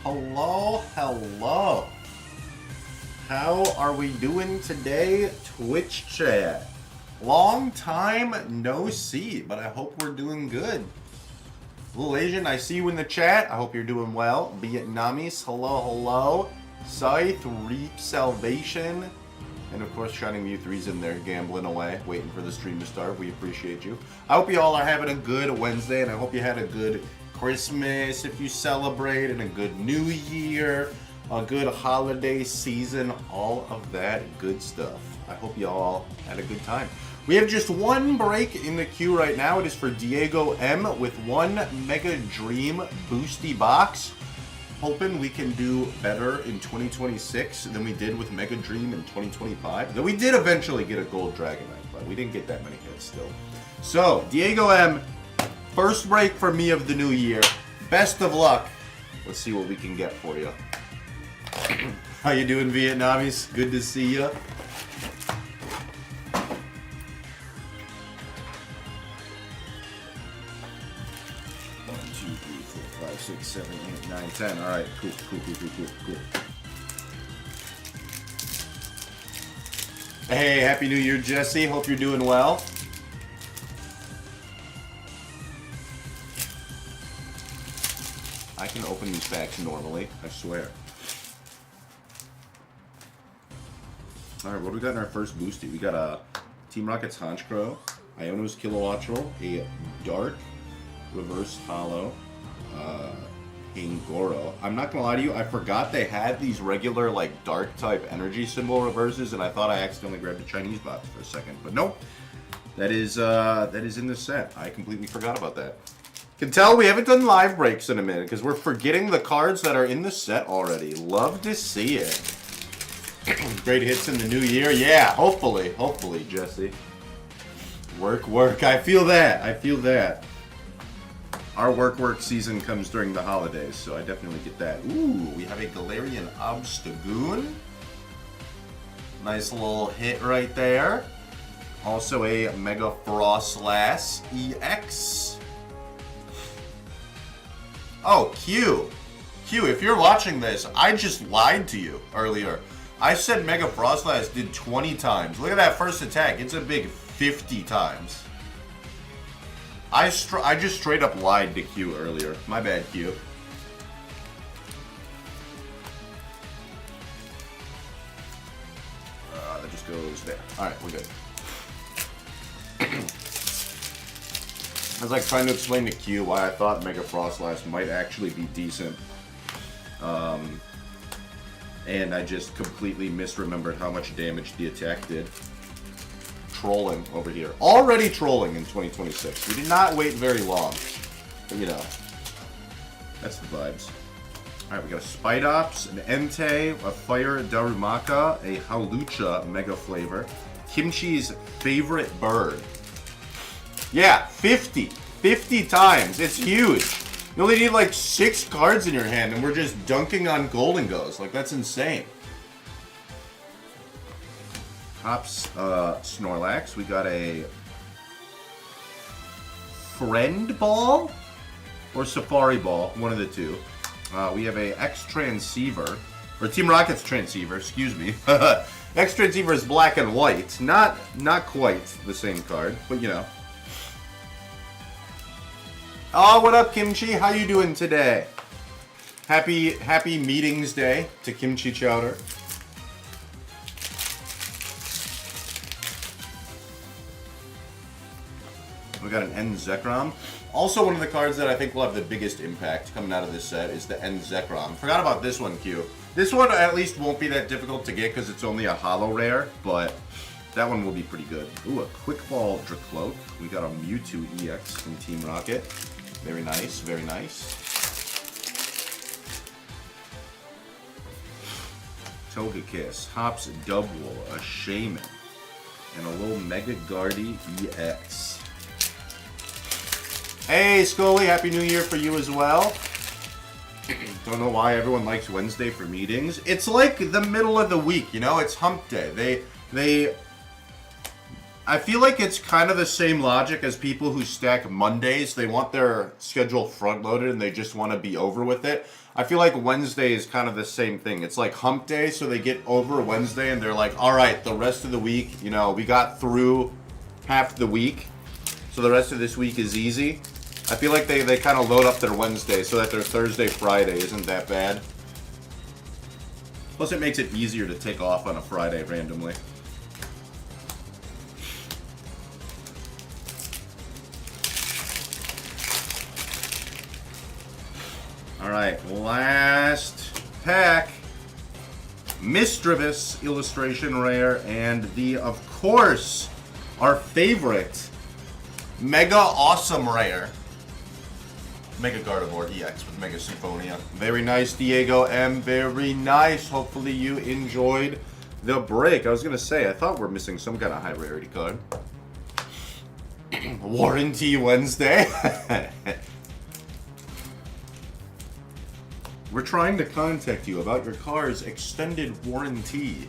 Hello, hello. How are we doing today, Twitch chat? Long time no see, but I hope we're doing good. Little Asian, I see you in the chat. I hope you're doing well. Vietnamese, hello, hello. Scythe, Reap Salvation. And of course, Shining Mew 3's in there gambling away, waiting for the stream to start. We appreciate you. I hope you all are having a good Wednesday, and I hope you had a good Christmas if you celebrate, and a good New Year, a good holiday season, all of that good stuff. I hope you all had a good time. We have just one break in the queue right now. It is for Diego M with one Mega Dream Boosty Box. Hoping we can do better in 2026 than we did with Mega Dream in 2025. Though we did eventually get a Gold Dragonite, but we didn't get that many hits still. So, Diego M, first break for me of the new year. Best of luck. Let's see what we can get for you. How you doing, Vietnamese? Good to see you. 6, 7, 8, 9, 10. Alright, cool. Hey, Happy New Year, Jesse. Hope you're doing well. I can open these packs normally, I swear. Alright, what do we got in our first boosty? We got a Team Rocket's Honchkrow, Iono's Kilowattrel, a Dark Reverse Hollow, Hangoro. I'm not gonna lie to you, I forgot they had these regular like dark type energy symbol reverses, and I thought I accidentally grabbed a Chinese box for a second. But nope. That is in the set. I completely forgot about that. Can tell we haven't done live breaks in a minute because we're forgetting the cards that are in the set already. Love to see it. Great hits in the new year. Yeah, hopefully, Jesse. Work. I feel that. Our work season comes during the holidays, so I definitely get that. Ooh, we have a Galarian Obstagoon. Nice little hit right there. Also a Mega Frostlass EX. Oh, Q, if you're watching this, I just lied to you earlier. I said Mega Frostlass did 20 times. Look at that first attack. It's a big 50 times. I just straight up lied to Q earlier. My bad, Q. That just goes there. Alright, we're good. I was like trying to explain to Q why I thought Mega Frostlass might actually be decent. And I just completely misremembered how much damage the attack did. Trolling over here. Already trolling in 2026. We did not wait very long. But, you know, that's the vibes. Alright, we got a Spidops, an Entei, a Fire Darumaka, a Hawlucha Mega Flavor, Kimchi's favorite bird. Yeah, 50. 50 times. It's huge. You only need like 6 cards in your hand and we're just dunking on Golden Goes. Like, that's insane. Hops Snorlax. We got a Friend Ball or Safari Ball, one of the two. We have a X Transceiver, or Team Rocket's Transceiver, excuse me. X Transceiver is black and white, not quite the same card, but you know. Oh, what up, Kimchi? How you doing today? Happy Meetings Day to Kimchi Chowder. We got an End Zekrom. Also, one of the cards that I think will have the biggest impact coming out of this set is the End Zekrom. Forgot about this one, Q. This one at least won't be that difficult to get because it's only a holo rare, but that one will be pretty good. Ooh, a Quick Ball Dracloak. We got a Mewtwo EX from Team Rocket. Very nice, very nice. Togekiss, Hops Dubwool, a Shaman, and a little Mega Guardy EX. Hey, Scully, Happy New Year for you as well. Don't know why everyone likes Wednesday for meetings. It's like the middle of the week, you know? It's hump day. I feel like it's kind of the same logic as people who stack Mondays. They want their schedule front-loaded and they just want to be over with it. I feel like Wednesday is kind of the same thing. It's like hump day, so they get over Wednesday and they're like, all right, the rest of the week, you know, we got through half the week, so the rest of this week is easy. I feel like they kind of load up their Wednesday so that their Thursday, Friday isn't that bad. Plus, it makes it easier to take off on a Friday randomly. All right, last pack. Misdreavus illustration rare, and the, of course, our favorite, Mega Awesome rare. Mega Gardevoir EX with Mega Symphonia. Very nice, Diego M. Very nice. Hopefully you enjoyed the break. I was going to say, I thought we're missing some kind of high rarity card. Warranty Wednesday. We're trying to contact you about your car's extended warranty.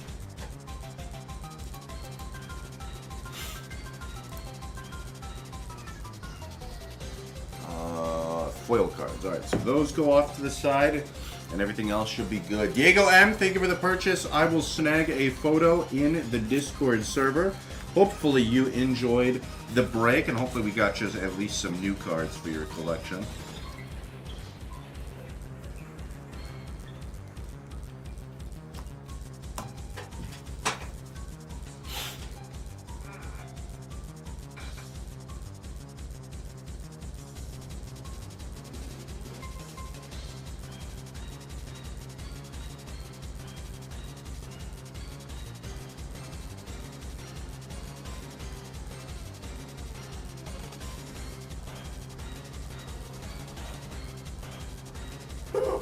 Foil cards. Alright, so those go off to the side, and everything else should be good. Diego M, thank you for the purchase. I will snag a photo in the Discord server. Hopefully you enjoyed the break, and hopefully we got you at least some new cards for your collection.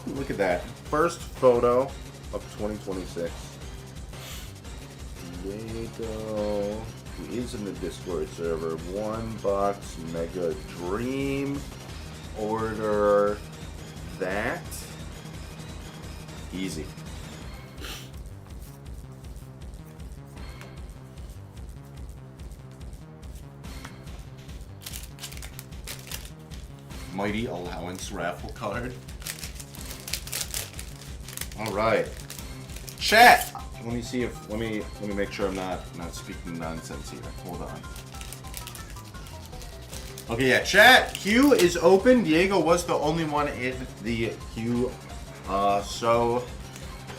Look at that. First photo of 2026. Diego, who is in the Discord server. One box Mega Dream. Order that. Easy. Mighty Allowance raffle card. All right, chat. Let me see if let me make sure I'm not speaking nonsense here. Hold on. Okay, yeah, chat. Queue is open. Diego was the only one in the queue, so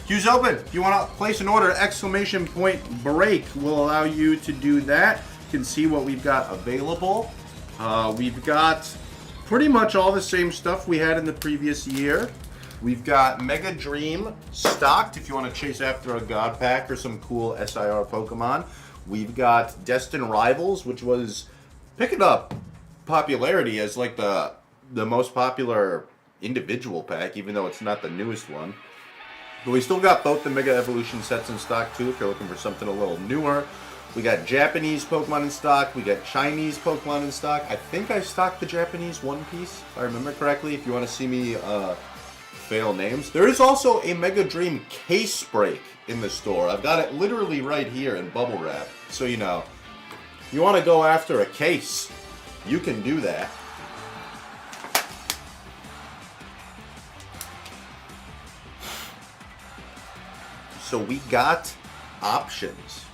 queue's open. If you want to place an order, exclamation point break will allow you to do that. You can see what we've got available. We've got pretty much all the same stuff we had in the previous year. We've got Mega Dream stocked if you want to chase after a God Pack or some cool SIR Pokemon. We've got Destined Rivals, which was picking up popularity as like the most popular individual pack, even though it's not the newest one. But we still got both the Mega Evolution sets in stock too if you're looking for something a little newer. We got Japanese Pokemon in stock. We got Chinese Pokemon in stock. I think I stocked the Japanese One Piece, if I remember correctly, if you want to see me fail names. There is also a Mega Dream case break in the store. I've got it literally right here in bubble wrap. So, you know, you want to go after a case, you can do that. So we got options.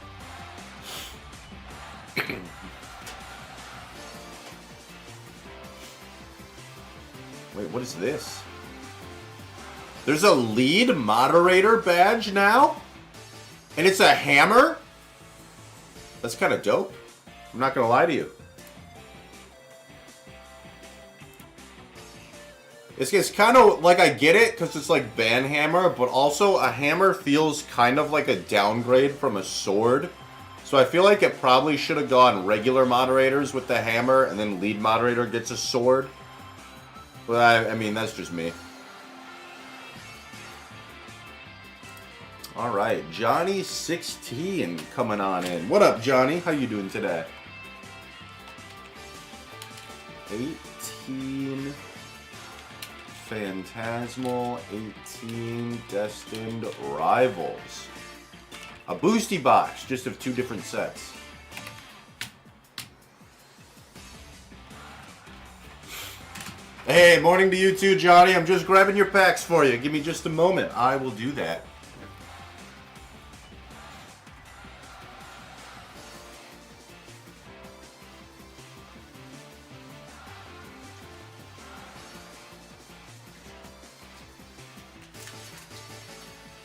Wait, what is this? There's a lead moderator badge now? And it's a hammer? That's kind of dope. I'm not going to lie to you. It's kind of like, I get it because it's like Banhammer, but also a hammer feels kind of like a downgrade from a sword. So I feel like it probably should have gone regular moderators with the hammer and then lead moderator gets a sword. But I mean, that's just me. All right, Johnny 16 coming on in. What up, Johnny? How you doing today? 18 Phantasmal, 18 Destined Rivals. A boosty box, just of two different sets. Hey, morning to you too, Johnny. I'm just grabbing your packs for you. Give me just a moment. I will do that.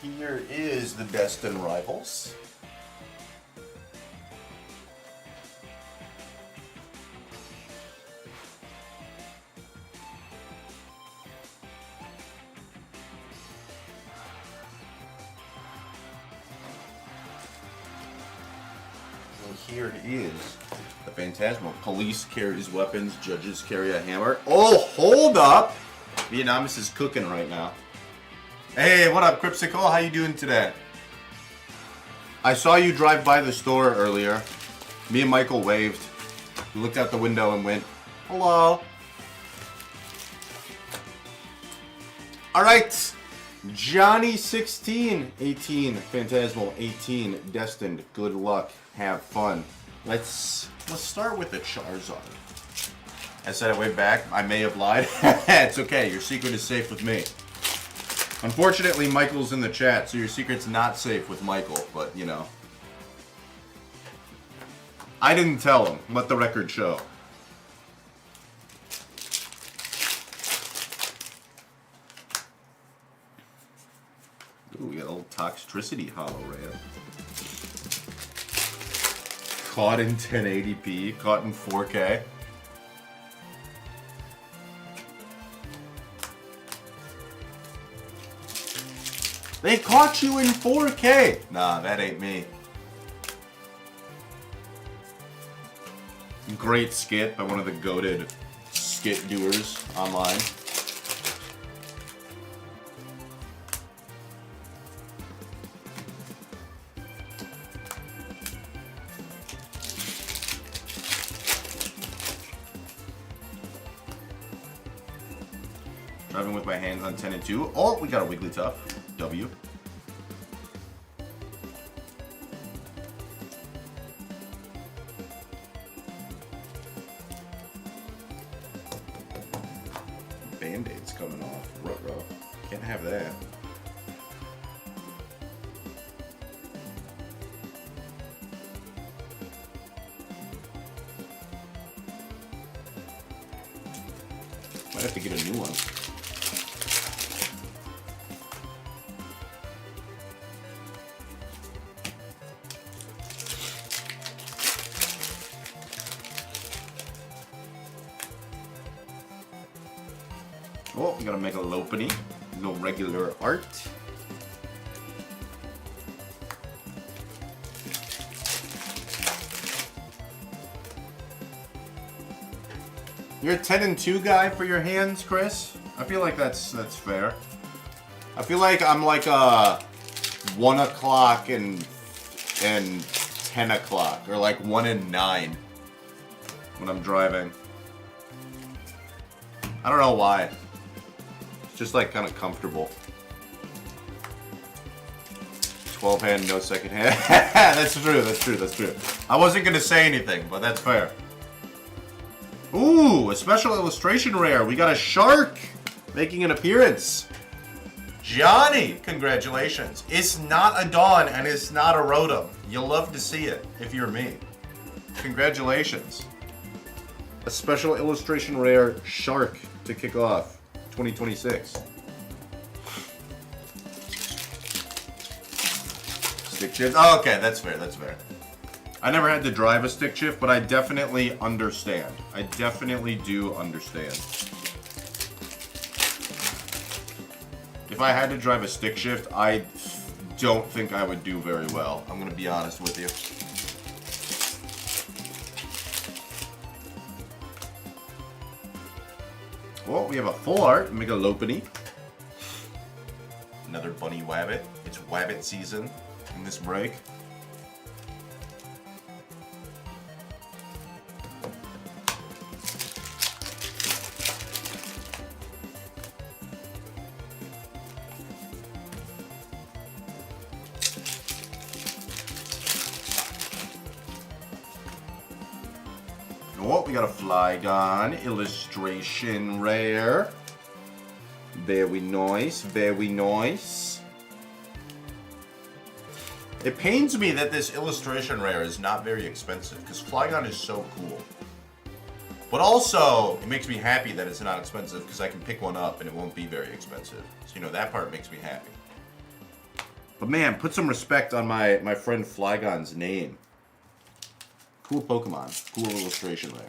Here is the Destin Rivals. And here is the Phantasmal. Police carries weapons, judges carry a hammer. Oh, hold up! Vietnamese is cooking right now. Hey, what up, Crypsicle? How you doing today? I saw you drive by the store earlier. Me and Michael waved. We looked out the window and went, hello. Alright. Johnny 16, 18, Phantasmal 18, Destined. Good luck. Have fun. Let's start with the Charizard. I said it way back. I may have lied. It's okay. Your secret is safe with me. Unfortunately, Michael's in the chat, so your secret's not safe with Michael, but, you know. I didn't tell him. Let the record show. Ooh, we got a little Toxtricity holo rare. Caught in 1080p, caught in 4K. They caught you in 4K. Nah, that ain't me. Great skit by one of the goated skit doers online. Driving with my hands on 10 and 2. Oh, we got a Wigglytuff. W. Band-Aid's coming off. Ruh-roh. Can't have that. Might have to get a new one. Oh, we gotta make a Lopunny. No regular art. You're a 10 and 2 guy for your hands, Chris? I feel like that's fair. I feel like I'm like a 1 o'clock and 10 o'clock, or like 1 and 9 when I'm driving. I don't know why. Just like kind of comfortable. 12 hand, no second hand. That's true, that's true, that's true. I wasn't gonna say anything, but that's fair. Ooh, a special illustration rare. We got a shark making an appearance. Johnny, congratulations. It's not a Dawn and it's not a Rotom. You'll love to see it if you're me. Congratulations. A special illustration rare shark to kick off 2026. Stick shift. Oh, okay, that's fair, that's fair. I never had to drive a stick shift, but I definitely understand. I definitely do understand. If I had to drive a stick shift, I don't think I would do very well. I'm gonna be honest with you. Well, we have a full art, Mega Lopunny. Another Bunny Wabbit. It's Wabbit season in this break. Oh, we got a Flygon illustration rare. Very nice, very nice. It pains me that this illustration rare is not very expensive because Flygon is so cool. But also, it makes me happy that it's not expensive because I can pick one up and it won't be very expensive. So, you know, that part makes me happy. But man, put some respect on my friend Flygon's name. Cool Pokemon. Cool illustration rare.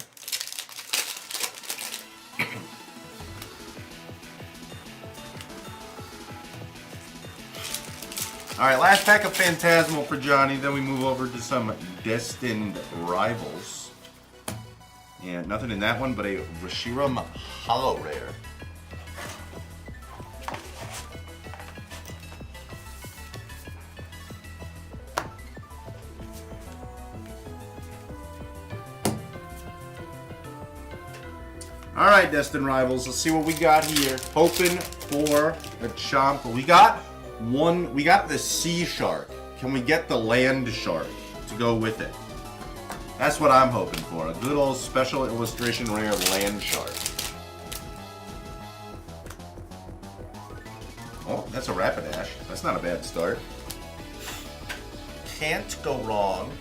Alright, last pack of Phantasmal for Johnny. Then we move over to some Destined Rivals. And nothing in that one but a Reshiram Hollow Rare. Alright, Destined Rivals, let's see what we got here. Hoping for a chomp. We got the Sea Shark. Can we get the Land Shark to go with it? That's what I'm hoping for. A good old special illustration rare Land Shark. Oh, that's a Rapidash. That's not a bad start. Can't go wrong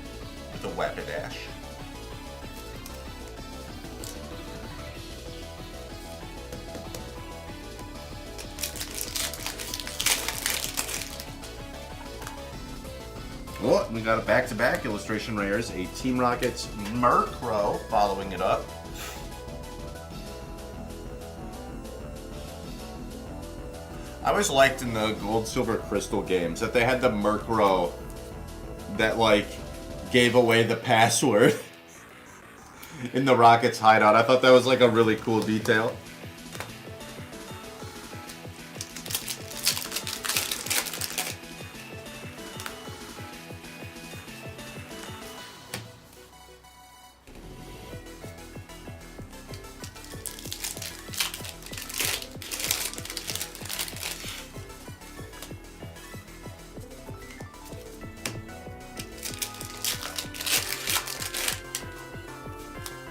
with a Rapidash. Oh, we got a back-to-back illustration rares. A Team Rockets Murkrow following it up. I always liked in the Gold, Silver, Crystal games that they had the Murkrow that, like, gave away the password in the Rockets hideout. I thought that was, like, a really cool detail.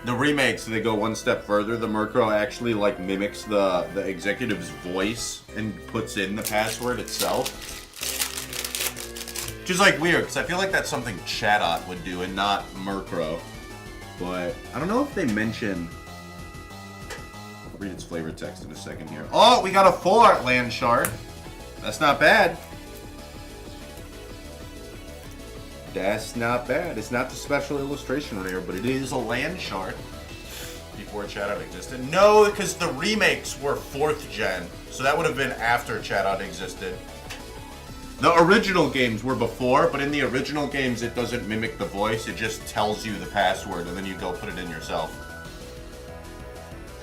The remakes, they go one step further. The Murkrow actually like mimics the executive's voice and puts in the password itself. Which is like weird, because I feel like that's something Chatot would do and not Murkrow. But I don't know if they mention... I'll read its flavor text in a second here. Oh, we got a full art Land Shark. That's not bad. That's not bad. It's not the special illustration rare, but it is a Land Shark. Before Chatot existed. No, because the remakes were 4th gen. So that would have been after Chatot existed. The original games were before, but in the original games it doesn't mimic the voice. It just tells you the password and then you go put it in yourself.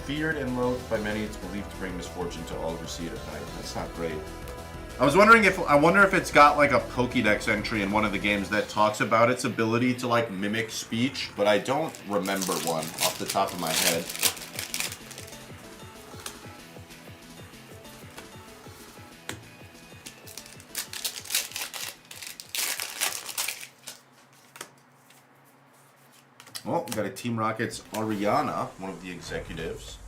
Feared and loathed by many, it's believed to bring misfortune to all who see it at night. That's not great. I wonder if it's got like a Pokédex entry in one of the games that talks about its ability to like mimic speech, but I don't remember one off the top of my head. Well, we got a Team Rockets Ariana, one of the executives.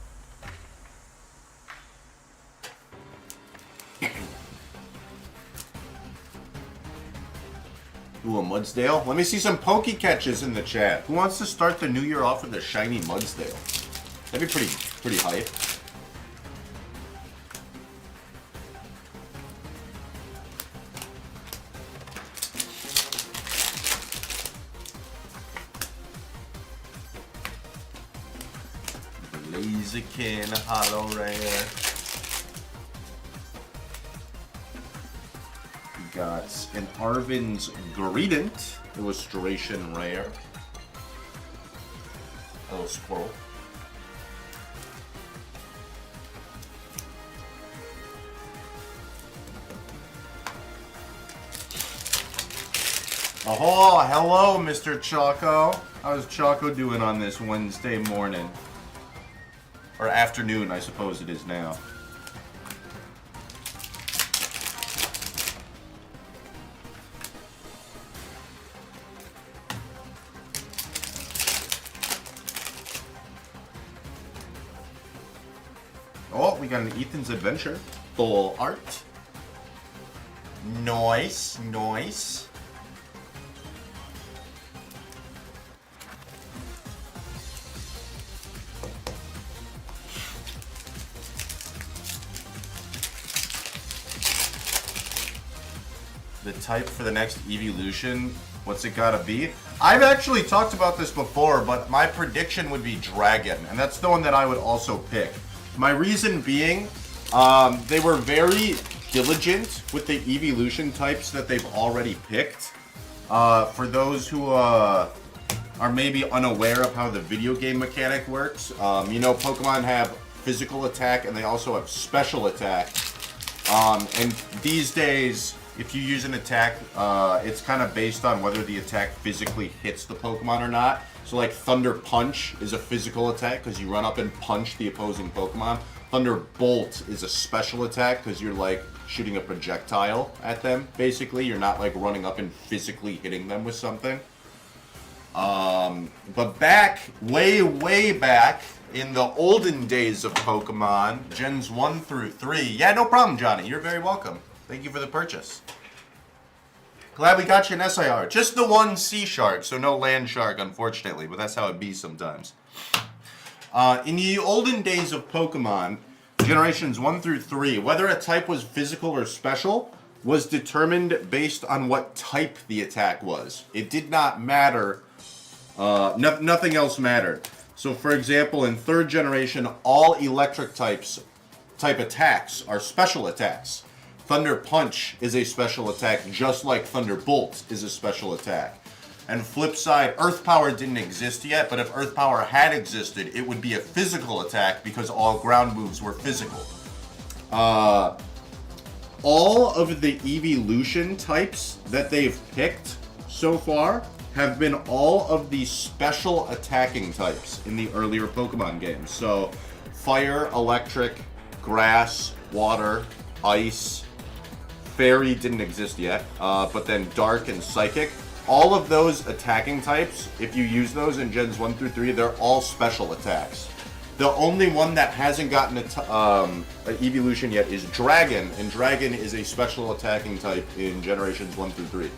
Ooh, a Mudsdale. Let me see some Poke catches in the chat. Who wants to start the new year off with a shiny Mudsdale? That'd be pretty hype. Blaziken Hollow Rare. Got an Arvin's Greedent illustration rare. A little squirrel. Oh, hello, Mr. Choco. How's Choco doing on this Wednesday morning? Or afternoon, I suppose it is now. we got an Ethan's Adventure. Full art. Nice, nice. The type for the next evolution, what's it gotta be? I've actually talked about this before, but my prediction would be Dragon, and that's the one that I would also pick. My reason being, they were very diligent with the evolution types that they've already picked. For those who are maybe unaware of how the video game mechanic works, you know, Pokemon have physical attack and they also have special attack. And these days, if you use an attack, it's kind of based on whether the attack physically hits the Pokemon or not. So like Thunder Punch is a physical attack because you run up and punch the opposing Pokemon. Thunderbolt is a special attack because you're like shooting a projectile at them, basically. You're not like running up and physically hitting them with something. But back, way back, in the olden days of Pokemon, Gens 1 through 3. Yeah, no problem, Johnny. You're very welcome. Thank you for the purchase. Glad we got you an SIR. Just the one Sea Shark, so no Land Shark, unfortunately, but that's how it be sometimes. In the olden days of Pokemon, generations 1 through 3, whether a type was physical or special was determined based on what type the attack was. It did not matter. Nothing else mattered. So, for example, in 3rd generation, all electric type attacks are special attacks. Thunder Punch is a special attack, just like Thunderbolt is a special attack. And flip side, Earth Power didn't exist yet, but if Earth Power had existed, it would be a physical attack because all ground moves were physical. All of the evolution types that they've picked so far have been all of the special attacking types in the earlier Pokemon games. So, Fire, Electric, Grass, Water, Ice, Fairy didn't exist yet, but then Dark and Psychic. All of those attacking types, if you use those in Gens 1 through 3, they're all special attacks. The only one that hasn't gotten an evolution yet is Dragon, and Dragon is a special attacking type in Generations 1 through 3.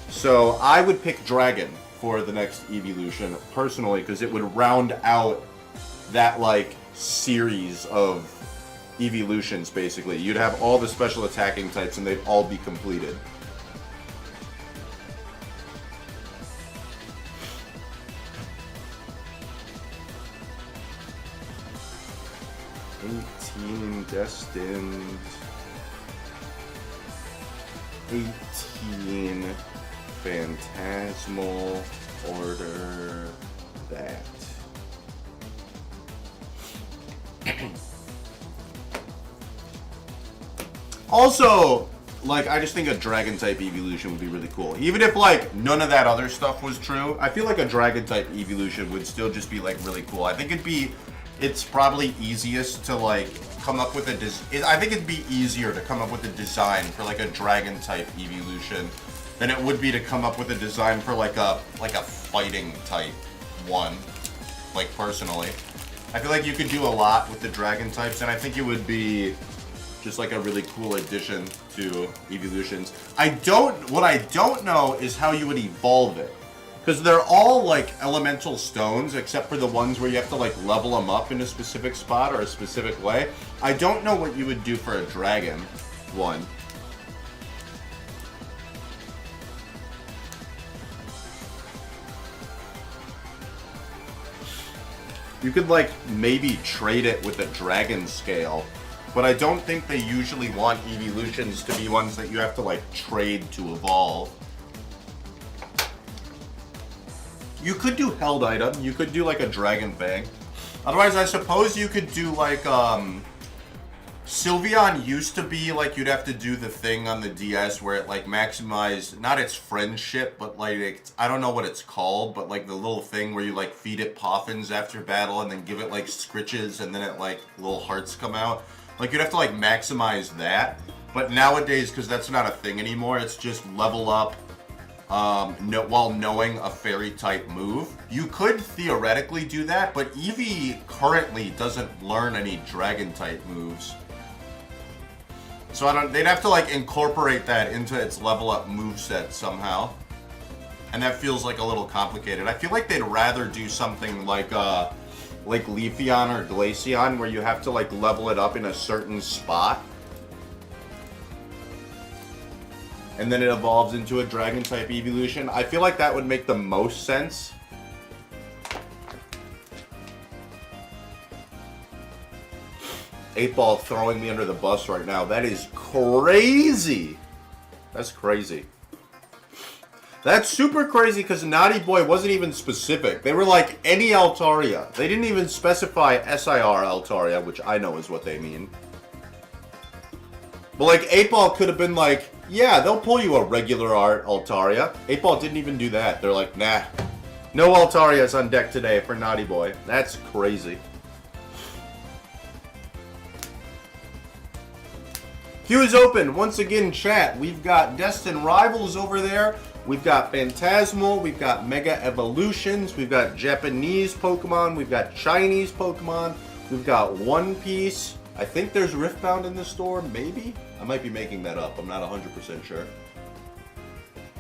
So I would pick Dragon for the next evolution, personally, because it would round out that, like, series of evolutions, basically. You'd have all the special attacking types and they'd all be completed. Destined. 18 Phantasmal. Order that. Also, like, I just think a dragon type evolution would be really cool. Even if, like, none of that other stuff was true, I feel like a dragon type evolution would still just be, like, really cool. I think it's probably easiest to, like, come up with I think it'd be easier to come up with a design for, like, a dragon type evolution than it would be to come up with a design for, like a fighting type one, like, personally. I feel like you could do a lot with the dragon types, and I think it would be just like a really cool addition to evolutions. What I don't know is how you would evolve it. Because they're all like elemental stones, except for the ones where you have to like level them up in a specific spot or a specific way. I don't know what you would do for a dragon one. You could like maybe trade it with a dragon scale. But I don't think they usually want evolutions to be ones that you have to, like, trade to evolve. You could do held item. You could do, like, a dragon thing. Otherwise, I suppose you could do, like, Sylveon used to be, like, you'd have to do the thing on the DS where it, like, maximized, not its friendship, but, like, I don't know what it's called, but, like, the little thing where you, like, feed it poffins after battle and then give it, like, scritches and then it, like, little hearts come out. Like, you'd have to, like, maximize that. But nowadays, because that's not a thing anymore, it's just level up, while knowing a fairy type move. You could theoretically do that, but Eevee currently doesn't learn any dragon type moves. So they'd have to like incorporate that into its level up moveset somehow. And that feels like a little complicated. I feel like they'd rather do something like Leafeon or Glaceon, where you have to like level it up in a certain spot. And then it evolves into a dragon type evolution. I feel like that would make the most sense. Eight Ball throwing me under the bus right now. That is crazy. That's crazy. That's super crazy because Naughty Boy wasn't even specific. They were like any Altaria. They didn't even specify SIR Altaria, which I know is what they mean. But like 8 Ball could have been like, yeah, they'll pull you a regular art Altaria. 8 Ball didn't even do that. They're like, nah, no Altarias on deck today for Naughty Boy. That's crazy. Queue is open. Once again, chat. We've got Destined Rivals over there. We've got Phantasmal. We've got Mega Evolutions. We've got Japanese Pokemon. We've got Chinese Pokemon. We've got One Piece. I think there's Riftbound in the store, maybe? I might be making that up. I'm not 100% sure.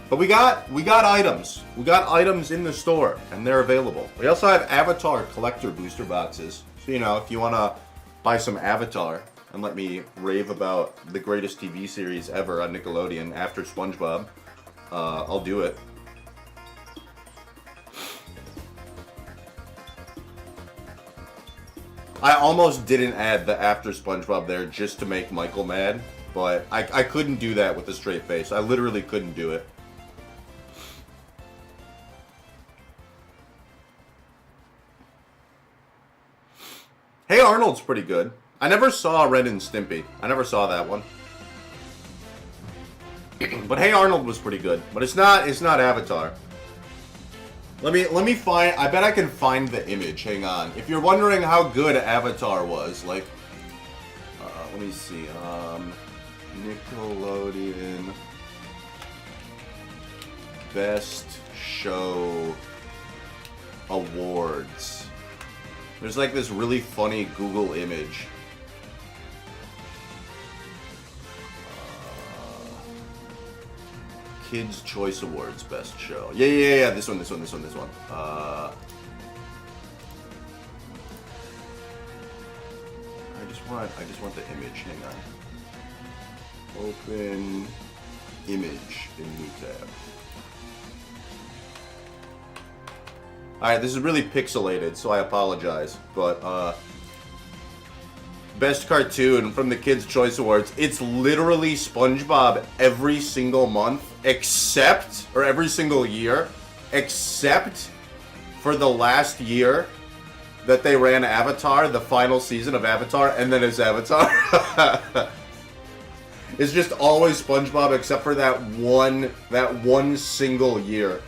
But we got items. We got items in the store, and they're available. We also have Avatar collector booster boxes. So, you know, if you want to buy some Avatar and let me rave about the greatest TV series ever on Nickelodeon after SpongeBob, I'll do it. I almost didn't add the after SpongeBob there just to make Michael mad, but I couldn't do that with a straight face. I literally couldn't do it. Hey Arnold's pretty good. I never saw Ren and Stimpy. I never saw that one. But Hey Arnold was pretty good. But it's not Avatar. Let me find, I bet I can find the image. Hang on. If you're wondering how good Avatar was, like, let me see. Nickelodeon Best Show Awards. There's like this really funny Google image. Kids Choice Awards Best Show. Yeah. This one. I just want the image. Hang on. Open image in new tab. Alright, this is really pixelated, so I apologize. But, Best Cartoon from the Kids' Choice Awards. It's literally SpongeBob every single month, except, or every single year, except for the last year that they ran Avatar, the final season of Avatar, and then it's Avatar. It's just always SpongeBob except for that one single year.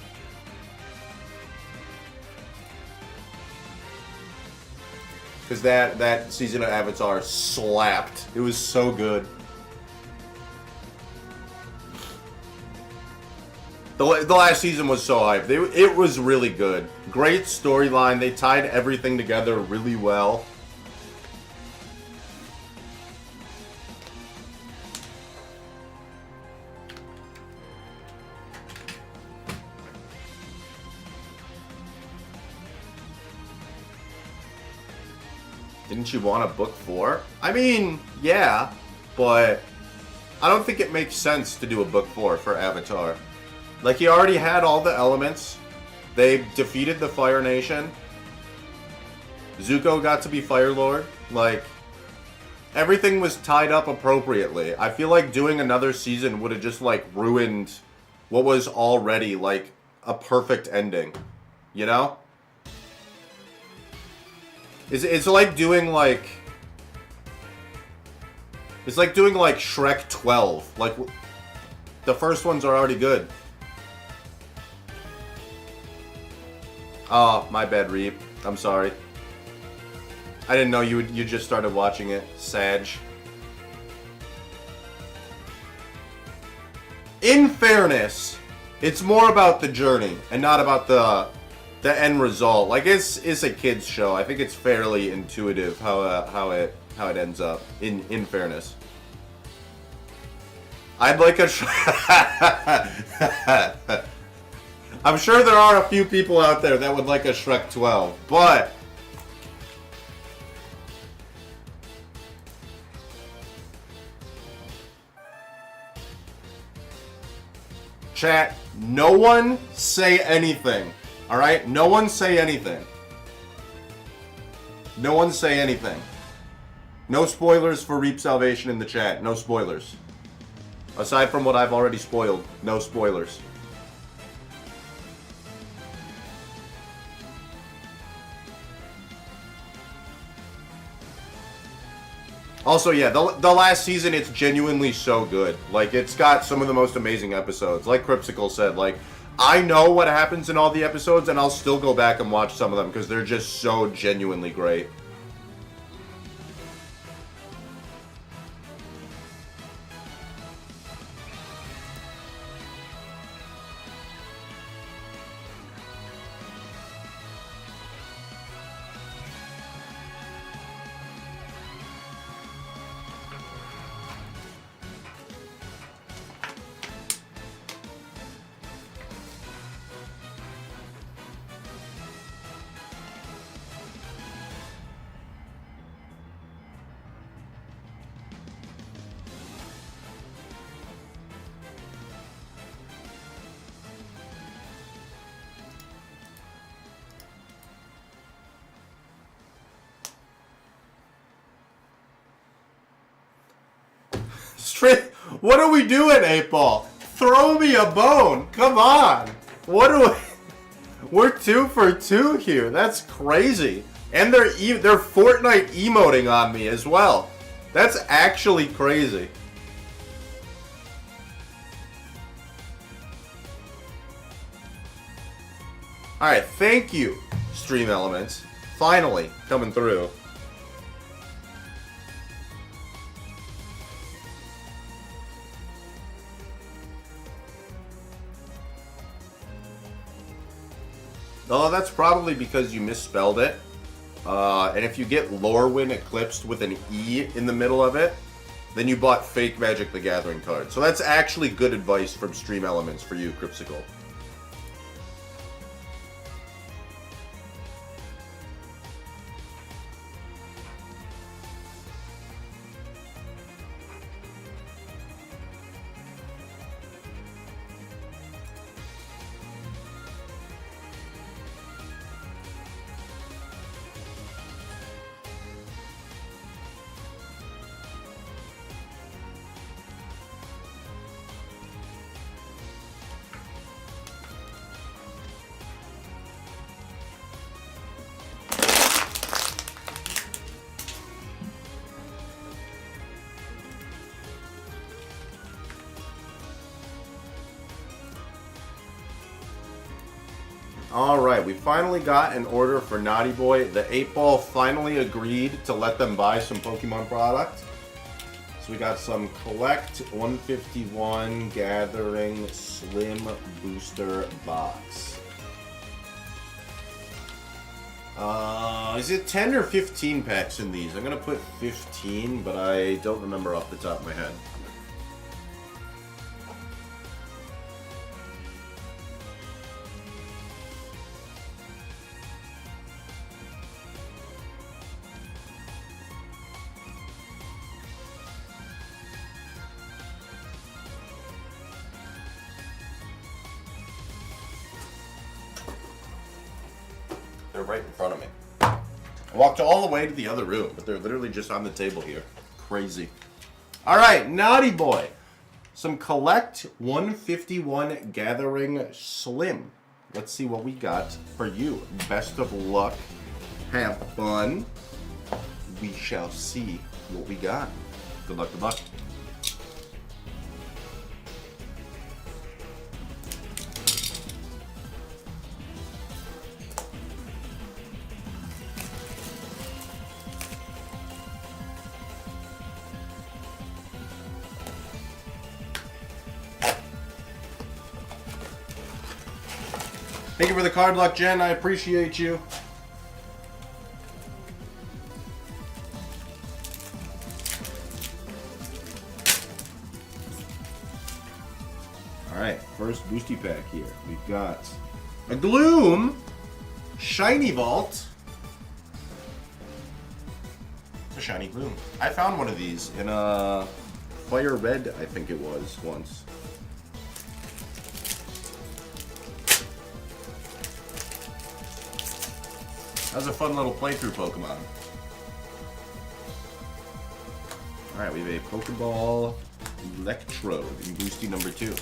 Because that season of Avatar slapped. It was so good. The last season was so hyped. It was really good. Great storyline. They tied everything together really well. Didn't you want a book 4? I mean, yeah, but I don't think it makes sense to do a book 4 for Avatar. Like, he already had all the elements. They defeated the Fire Nation. Zuko got to be Fire Lord. Like, everything was tied up appropriately. I feel like doing another season would have just, like, ruined what was already, like, a perfect ending. You know? It's like doing, like... It's like doing, like, Shrek 12. Like, the first ones are already good. Oh, my bad, Reap. I'm sorry. I didn't know you just started watching it. Sag. In fairness, It's more about the journey and not about the end result. Like it's a kids show. I think it's fairly intuitive how it ends up. In fairness, I'd like a. I'm sure there are a few people out there that would like a Shrek 12, but. Chat, no one say anything. Alright? No one say anything. No one say anything. No spoilers for Reap Salvation in the chat. No spoilers. Aside from what I've already spoiled, no spoilers. Also, yeah, the last season, it's genuinely so good. Like, it's got some of the most amazing episodes. Like Crypsicle said, like, I know what happens in all the episodes, and I'll still go back and watch some of them, because they're just so genuinely great. What are we doing, 8-Ball? Throw me a bone. Come on. What are we... We're 2 for 2 here. That's crazy. And they're Fortnite emoting on me as well. That's actually crazy. Alright, thank you, Stream Elements. Finally coming through. Oh, that's probably because you misspelled it. And if you get Lorwyn eclipsed with an E in the middle of it, then you bought fake Magic the Gathering cards. So that's actually good advice from Stream Elements for you, Crypsicle. Alright, we finally got an order for Naughty Boy. The 8-Ball finally agreed to let them buy some Pokemon product. So we got some Collect 151 Gathering Slim Booster Box. Is it 10 or 15 packs in these? I'm going to put 15, but I don't remember off the top of my head. They're right in front of me. I walked all the way to the other room, but they're literally just on the table here. Crazy. All right, Naughty Boy. Some Collect 151 Gathering Slim. Let's see what we got for you. Best of luck. Have fun. We shall see what we got. Good luck, good luck. Thank you for the card luck, Jen. I appreciate you. Alright, first boosty pack here. We've got a Gloom, Shiny Vault. It's a shiny Gloom. I found one of these in a Fire Red, I think it was, once. That was a fun little playthrough Pokemon. Alright, we have a Pokeball Electrode in boosty number 2.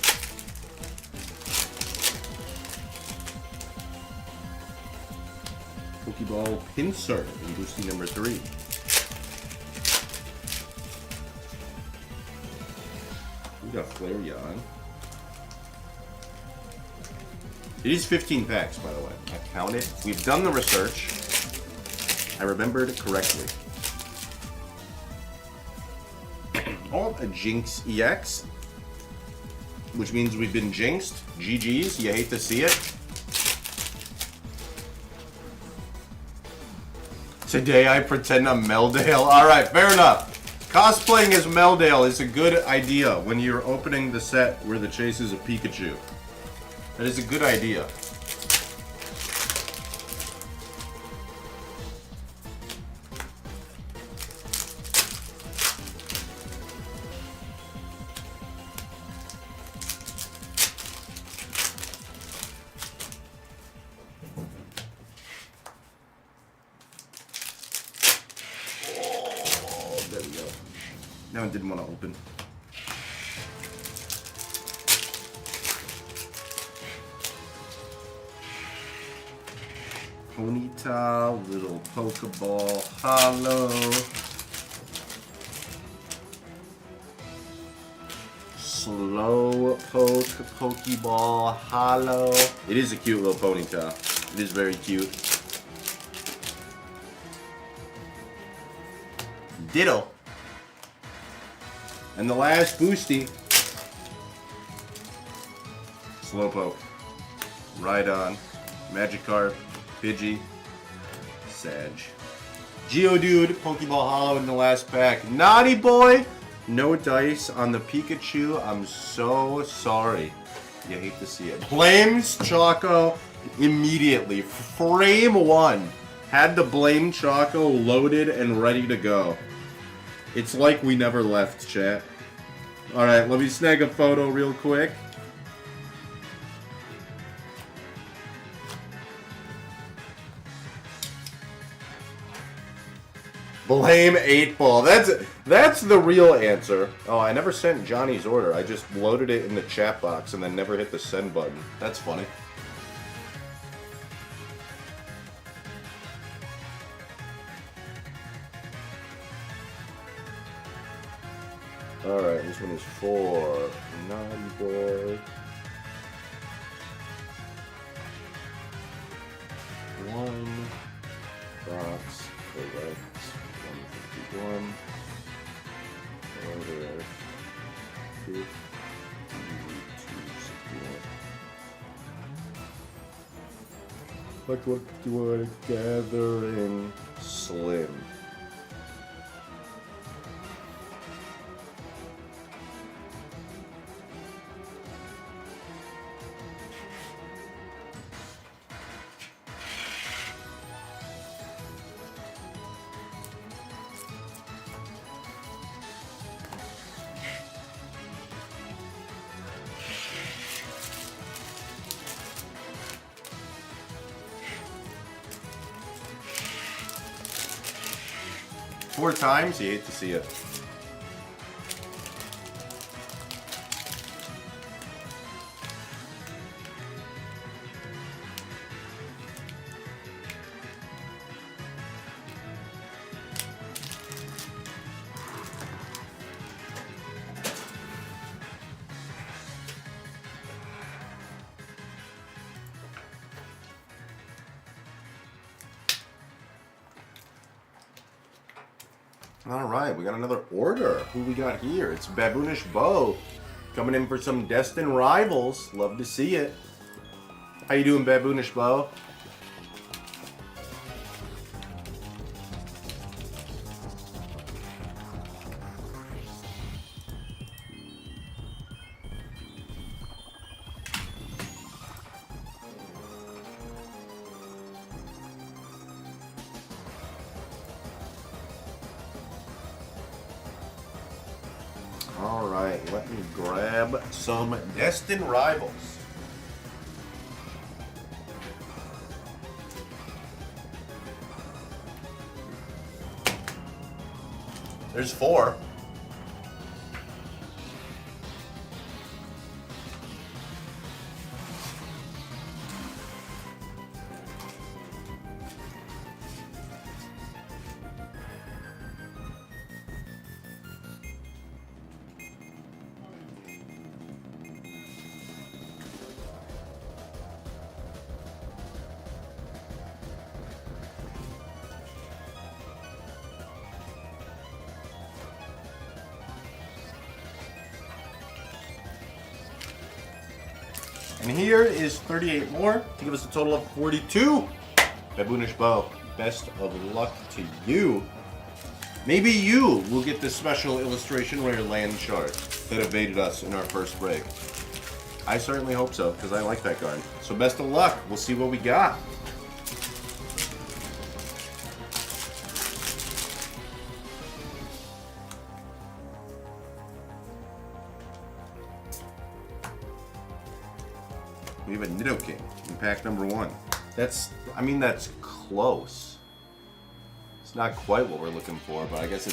Pokeball Pinsir in boosty number 3. We got Flareon. It is 15 packs, by the way. I counted. We've done the research. I remembered correctly. Oh, a Jinx EX. Which means we've been jinxed. GG's. You hate to see it. Today I pretend I'm Meldale. Alright, fair enough. Cosplaying as Meldale is a good idea when you're opening the set where the chase is a Pikachu. That is a good idea. Oh, there we go. Now I didn't want to open. Ponyta, little Pokeball Hollow. Slow Pokeball Hollow. It is a cute little Ponyta. It is very cute. Ditto. And the last boosty. Slowpoke. Rhydon. Magikarp. Pidgey. Sag. Geodude. Pokeball Hollow in the last pack. Naughty boy. No dice on the Pikachu. I'm so sorry. You hate to see it. Blames Choco immediately. Frame 1. Had the Blame Choco loaded and ready to go. It's like we never left, chat. Alright, let me snag a photo real quick. Blame 8-Ball. That's the real answer. Oh, I never sent Johnny's order. I just loaded it in the chat box and then never hit the send button. That's funny. Alright, this one is for Naughty Boy. 1 box correct. 151. Order 5261. What do I gather in Slim? Four times? You hate to see it. Alright, we got another order. Who we got here? It's Baboonish Bo coming in for some Destined Rivals. Love to see it. How you doing, Baboonish Bow? All right, let me grab some Destined Rivals. There's 4. And here is 38 more to give us a total of 42. Baboonish Bow, best of luck to you. Maybe you will get this special illustration rare land chart that evaded us in our first break. I certainly hope so, because I like that card. So best of luck. We'll see what we got. We have a Nidoking in pack number 1. That's close. It's not quite what we're looking for, but I guess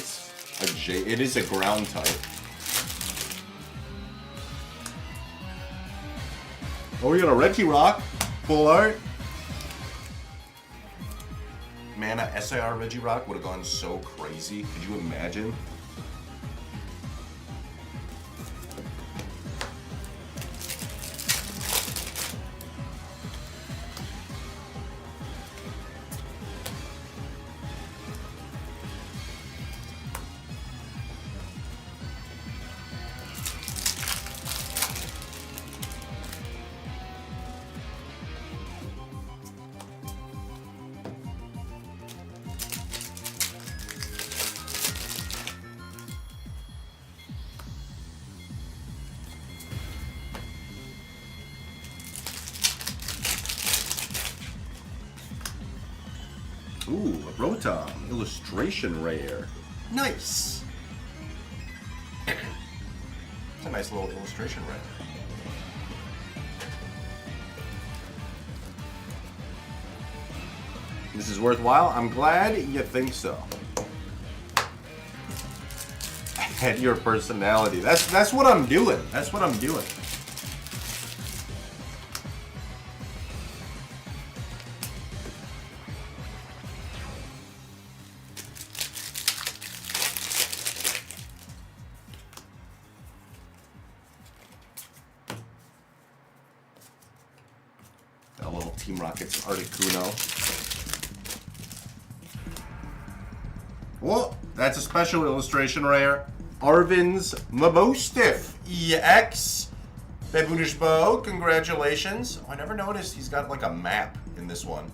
it is a ground type. Oh, we got a Regirock. Full art. Man, a SIR Regirock would have gone so crazy. Could you imagine? Ooh, a Rotom. Illustration rare. Nice! It's a nice little illustration rare. This is worthwhile? I'm glad you think so. And your personality. That's what I'm doing. That's what I'm doing. That little Team Rocket's Articuno. Whoa, that's a special illustration rare. Arvin's Mabostiff EX. Baboonish Bow, congratulations. Oh, I never noticed he's got like a map in this one.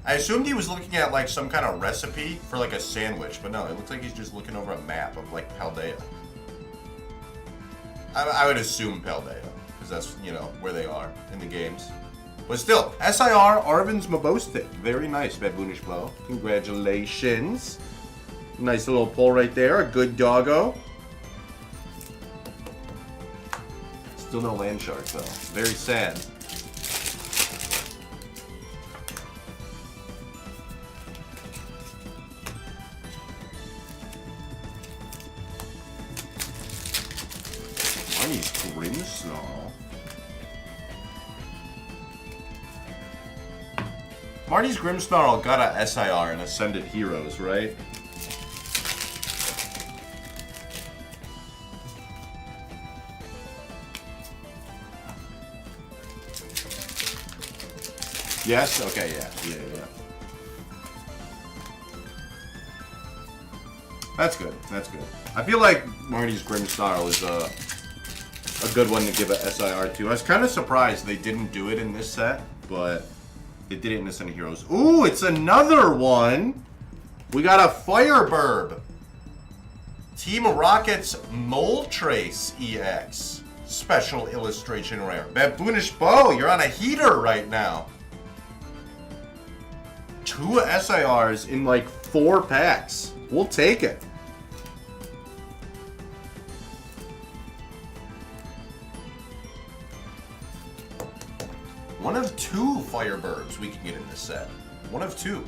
I assumed he was looking at like some kind of recipe for like a sandwich, but no, it looks like he's just looking over a map of like Paldea. I would assume Paldea, because that's, you know, where they are in the games. But still, SIR Arvin's Mabostiff. Very nice, Baboonish Bow. Congratulations. Nice little pull right there. A good doggo. Still no land shark, though. Very sad. Marnie's Grimmsnarl. Marnie's Grimmsnarl got a SIR in Ascended Heroes, right? Yes? Okay, yeah. That's good. That's good. I feel like Marnie's Grimmsnarl is a good one to give a SIR to. I was kind of surprised they didn't do it in this set, but they did it in the Center Heroes. Ooh, it's another one. We got a Fireburb. Team Rocket's Mole Trace EX. Special illustration rare. Baboonish Bow, you're on a heater right now. 2 SIRs in like 4 packs. We'll take it. One of 2 Fireburbs we can get in this set. One of 2.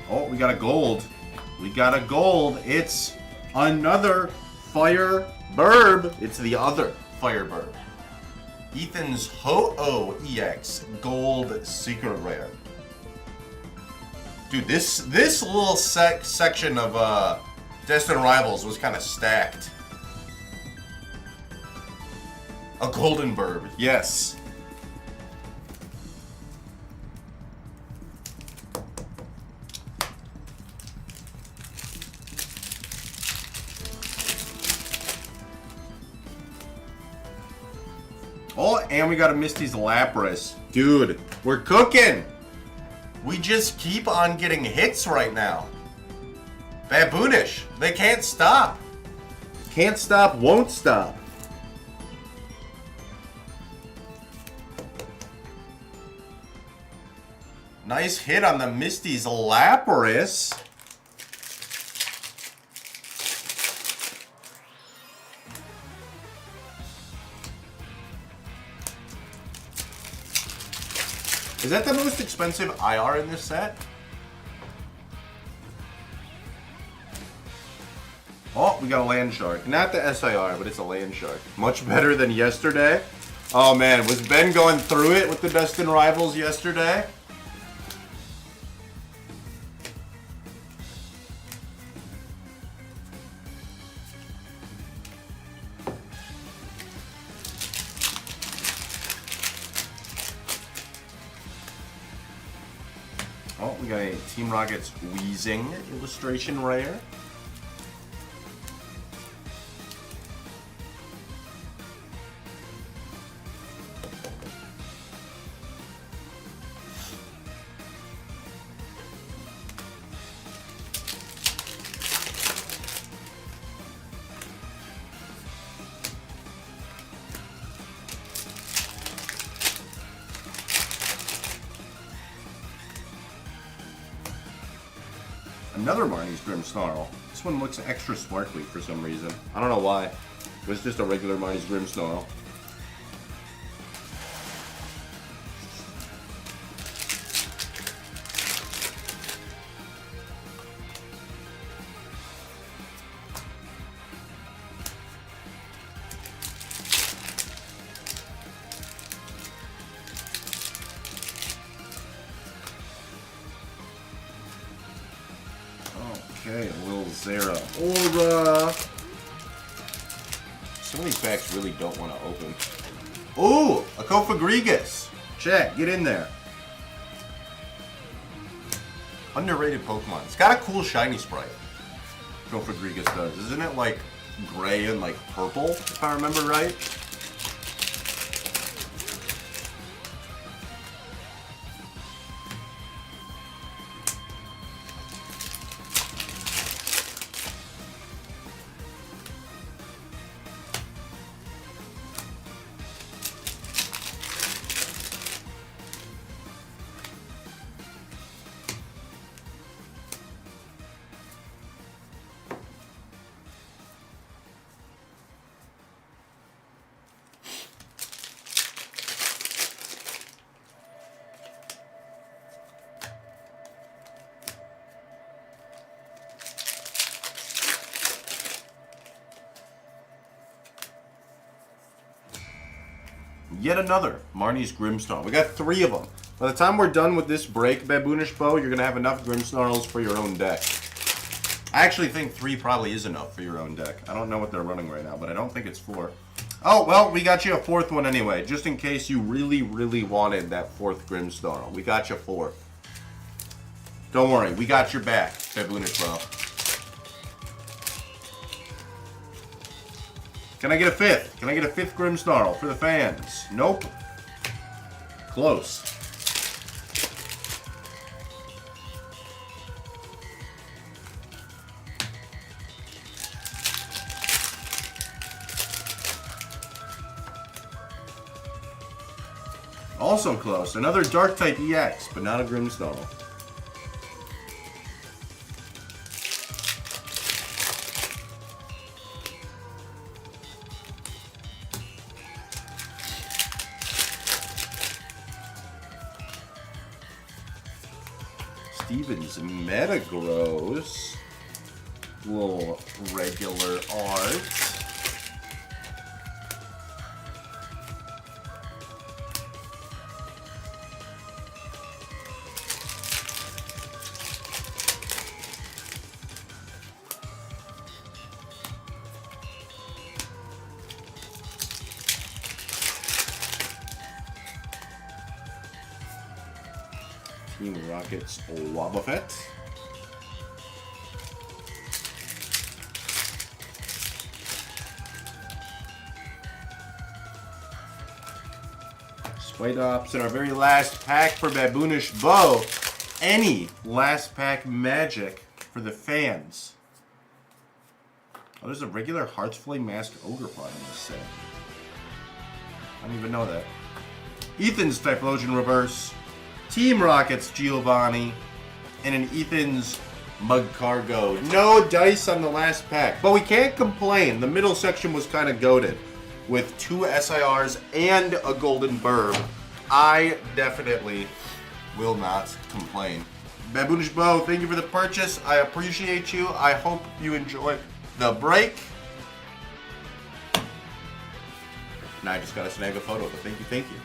Oh, we got a gold. We got a gold. It's another Fireburb. It's the other Fireburb. Ethan's Ho-Oh EX Gold Secret Rare. Dude, this little section of Destined Rivals was kind of stacked. A Golden Burb, yes. Oh, and we got a Misty's Lapras. Dude, we're cooking. We just keep on getting hits right now. Baboonish. They can't stop. Can't stop, won't stop. Nice hit on the Misty's Lapras. Is that the most expensive IR in this set? Oh, we got a Land Shark. Not the SIR, but it's a Land Shark. Much better than yesterday. Oh man, was Ben going through it with the Destined Rivals yesterday? Oh, we got a Team Rocket's Wheezing illustration rare. Another Marnie's Grimmsnarl. This one looks extra sparkly for some reason. I don't know why. It was just a regular Marnie's Grimmsnarl. Okay, a little Zera Aura. Some of these packs really don't want to open. Ooh, a Kofagrigus. Chat, get in there. Underrated Pokemon. It's got a cool shiny sprite. Kofagrigus does. Isn't it like gray and like purple, if I remember right? Yet another Marnie's Grimmsnarl. We got 3 of them. By the time we're done with this break, Baboonish Bow, you're going to have enough Grimmsnarls for your own deck. I actually think 3 probably is enough for your own deck. I don't know what they're running right now, but I don't think it's 4. Oh, well, we got you a 4th one anyway, just in case you really, really wanted that 4th Grimsnarl. We got you 4th. Don't worry, we got your back, Baboonish Bro. Can I get a 5th? Can I get a 5th Grimsnarl for the fans? Nope. Close. Also close. Another Dark-type EX, but not a Grimsnarl. Steven's Metagross. Little regular art. Team Rocket's Wobbuffet. Spidops in our very last pack for Baboonish Bo. Any last pack magic for the fans? Oh, there's a regular Heartsflame Master Ogre Pot in this set. I don't even know that. Ethan's Typhlosion Reverse. Team Rocket's Giovanni, and an Ethan's Mug Cargo. No dice on the last pack, but we can't complain. The middle section was kind of goated with 2 SIRs and a Golden Burb. I definitely will not complain. Baboonish Bo, thank you for the purchase. I appreciate you. I hope you enjoy the break. Now I just got to snag a photo, but thank you, thank you.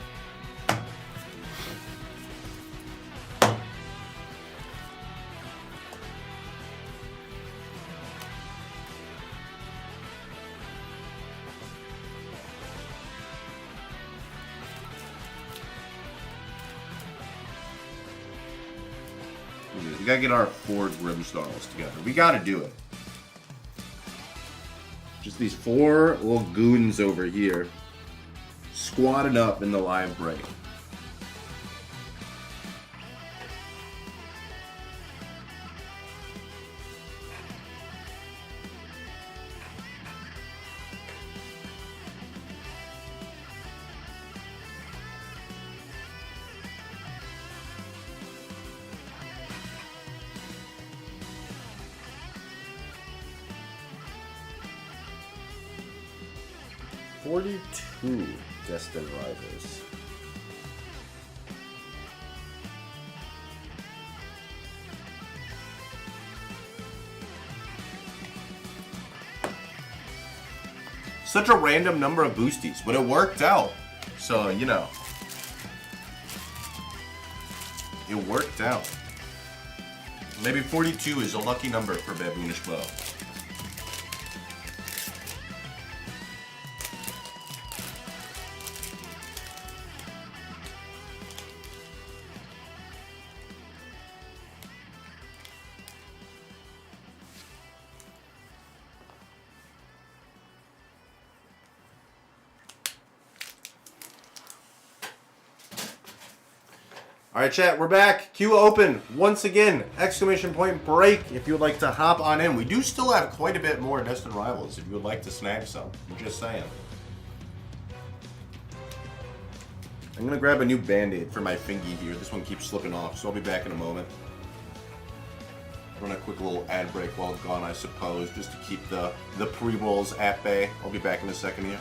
We gotta get our 4 Grimsnarls together. We gotta do it. Just these 4 little goons over here squatted up in the live break. $42 Destined Rivals. Such a random number of boosties, but it worked out. So, you know. It worked out. Maybe 42 is a lucky number for Baboonish Bo. Alright chat, we're back. Queue open once again. Exclamation point break if you would like to hop on in. We do still have quite a bit more Destined Rivals if you would like to snag some. I'm just saying. I'm going to grab a new Band-Aid for my fingy here. This one keeps slipping off, so I'll be back in a moment. Run a quick little ad break while gone, I suppose, just to keep the pre-rolls at bay. I'll be back in a second here.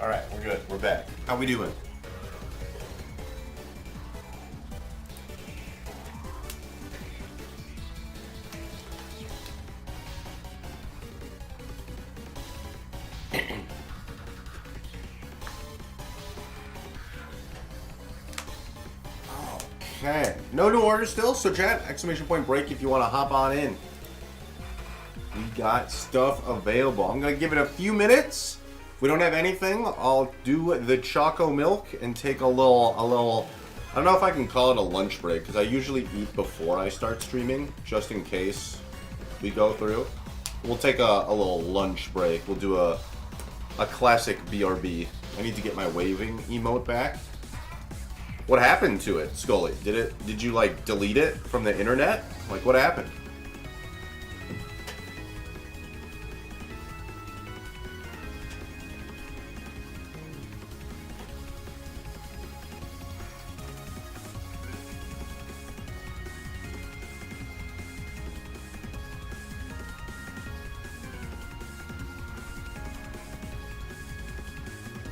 All right, we're good. We're back. How we doing? Okay. No new orders still, so chat, exclamation point break if you want to hop on in. We got stuff available. I'm going to give it a few minutes. If we don't have anything, I'll do the Choco Milk and take a little, I don't know if I can call it a lunch break, because I usually eat before I start streaming, just in case we go through. We'll take a little lunch break. We'll do a classic BRB. I need to get my waving emote back. What happened to it, Scully? Did you like delete it from the internet? Like, what happened?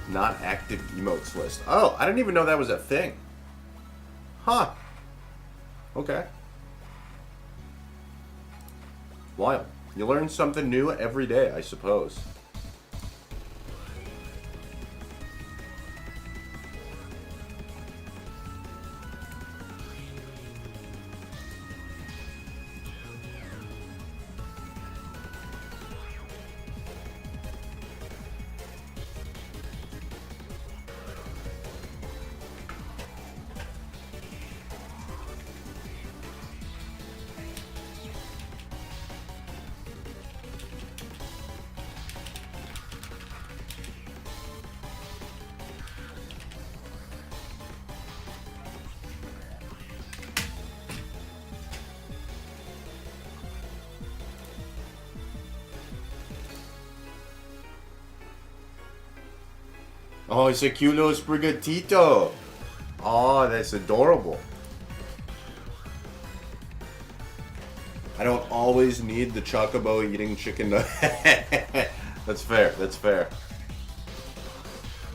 Not active emotes list. Oh, I didn't even know that was a thing. Huh. Okay. Wild. You learn something new every day, I suppose. Oh, it's a cute little sprigatito. Oh, that's adorable. I don't always need the chocobo eating chicken. That's fair. That's fair.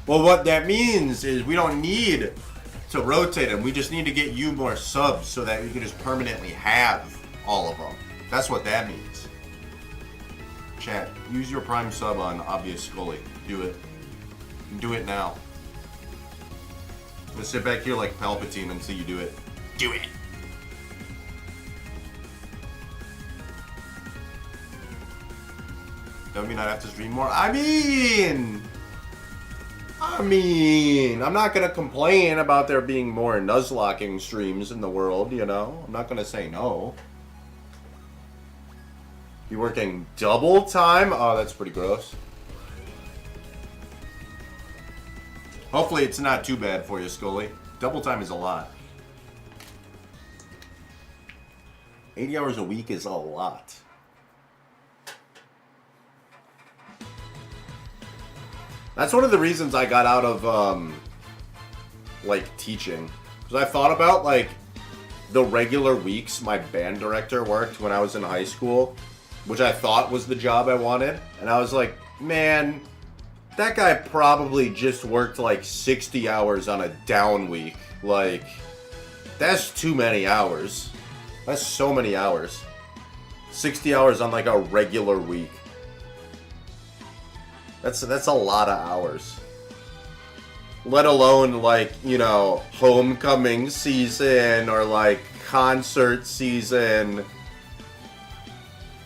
Well, what that means is we don't need to rotate them. We just need to get you more subs so that you can just permanently have all of them. That's what that means. Chat, use your prime sub on Obvious Scully. Do it. Do it now. I'm gonna sit back here like Palpatine until you do it. Do it! Don't mean I'd have to stream more. I mean, I'm not gonna complain about there being more Nuzlocking streams in the world, you know? I'm not gonna say no. You working double time? Oh, that's pretty gross. Hopefully it's not too bad for you, Scully. Double time is a lot. 80 hours a week is a lot. That's one of the reasons I got out of, like, teaching. Because I thought about, like, the regular weeks my band director worked when I was in high school, which I thought was the job I wanted. And I was like, man, that guy probably just worked like 60 hours on a down week. Like, that's too many hours. That's so many hours. 60 hours on like a regular week. That's a lot of hours. Let alone like, you know, homecoming season or like concert season.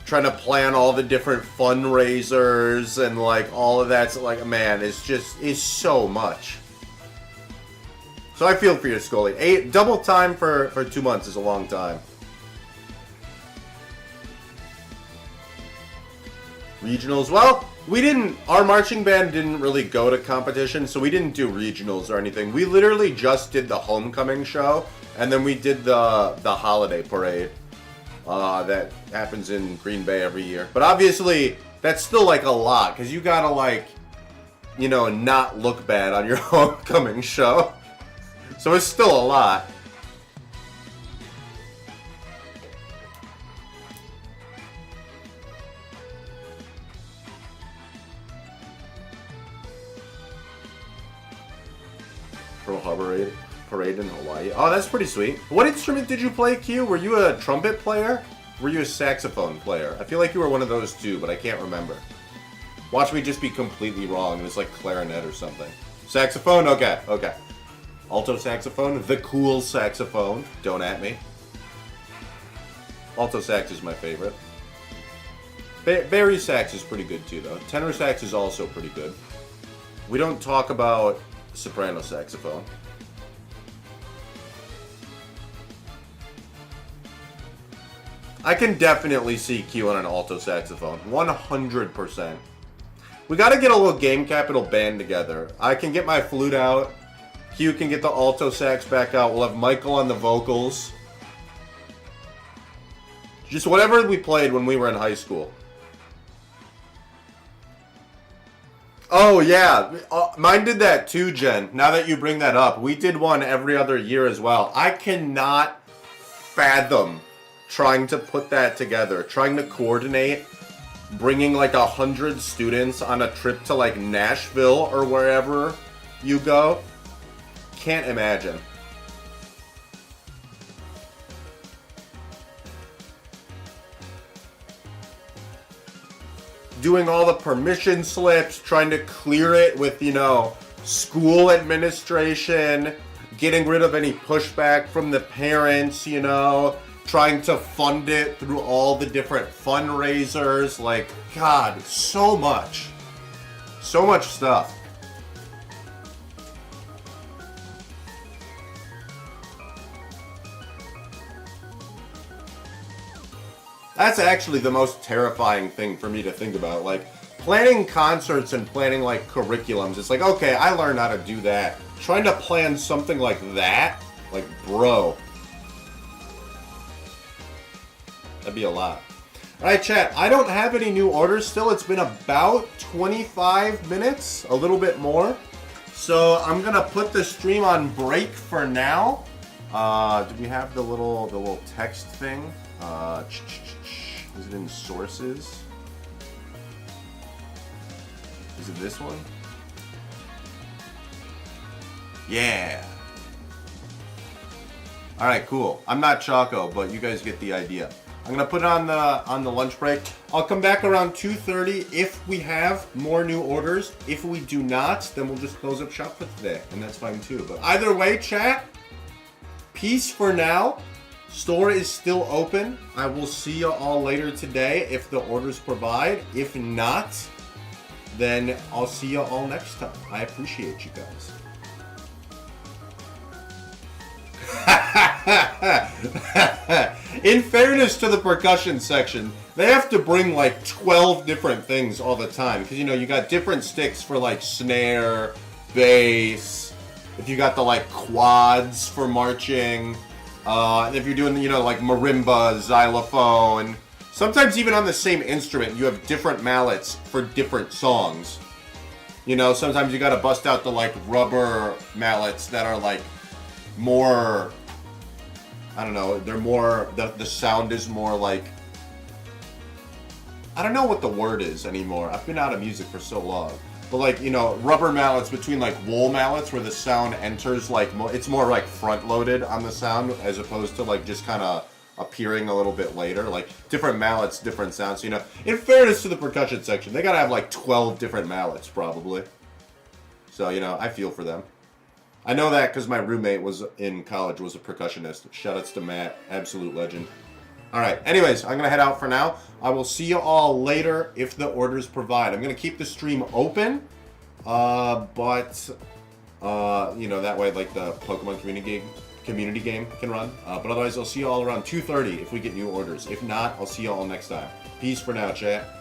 Trying to plan all the different fundraisers and like all of that's like, man, it's so much. So I feel for you, Scully. Double time for 2 months is a long time. Regionals, well, our marching band didn't really go to competition, so we didn't do regionals or anything. We literally just did the homecoming show, and then we did the holiday parade. That happens in Green Bay every year. But obviously, that's still like a lot, because you gotta like, you know, not look bad on your homecoming show. So it's still a lot. in Hawaii. Oh, that's pretty sweet. What instrument did you play, Q? Were you a trumpet player? Were you a saxophone player? I feel like you were one of those too, but I can't remember. Watch me just be completely wrong. It was like clarinet or something. Saxophone? Okay, okay. Alto saxophone? The cool saxophone. Don't at me. Alto sax is my favorite. Barry sax is pretty good too, though. Tenor sax is also pretty good. We don't talk about soprano saxophone. I can definitely see Q on an alto saxophone. 100%. We gotta get a little GameCapital band together. I can get my flute out. Q can get the alto sax back out. We'll have Michael on the vocals. Just whatever we played when we were in high school. Oh, yeah. Mine did that too, Jen. Now that you bring that up. We did one every other year as well. I cannot fathom trying to put that together. Trying to coordinate bringing like 100 students on a trip to like Nashville or wherever you go. Can't imagine. Doing all the permission slips, trying to clear it with, you know, school administration, getting rid of any pushback from the parents, you know, trying to fund it through all the different fundraisers. Like, God, so much. So much stuff. That's actually the most terrifying thing for me to think about. Like, planning concerts and planning, like, curriculums. It's like, okay, I learned how to do that. Trying to plan something like that? Like, bro. That'd be a lot. Alright, chat. I don't have any new orders still. It's been about 25 minutes. A little bit more. So, I'm gonna put the stream on break for now. Do we have the little text thing? Is it in sources? Is it this one? Yeah. All right, cool. I'm not Choco, but you guys get the idea. I'm gonna put it on the lunch break. I'll come back around 2:30 if we have more new orders. If we do not, then we'll just close up shop for today, and that's fine too. But either way, chat. Peace for now. Store is still open. I will see you all later today if the orders provide. If not, then I'll see you all next time. I appreciate you guys. In fairness to the percussion section, they have to bring like 12 different things all the time. Because, you know, you got different sticks for like snare, bass. If you got the like quads for marching. If you're doing, you know, like marimba, xylophone, sometimes even on the same instrument, you have different mallets for different songs. You know, sometimes you gotta bust out the, like, rubber mallets that are, like, more, I don't know, they're more, the sound is more, like, I don't know what the word is anymore. I've been out of music for so long. But, like, you know, rubber mallets between, like, wool mallets where the sound enters, like, it's more, like, front-loaded on the sound as opposed to, like, just kind of appearing a little bit later. Like, different mallets, different sounds. You know, in fairness to the percussion section, they gotta have, like, 12 different mallets, probably. So, you know, I feel for them. I know that because my roommate was in college, was a percussionist. Shoutouts to Matt, absolute legend. Alright, anyways, I'm going to head out for now. I will see you all later if the orders provide. I'm going to keep the stream open, but, you know, that way, like, the Pokemon community game can run. But otherwise, I'll see you all around 2:30 if we get new orders. If not, I'll see you all next time. Peace for now, chat.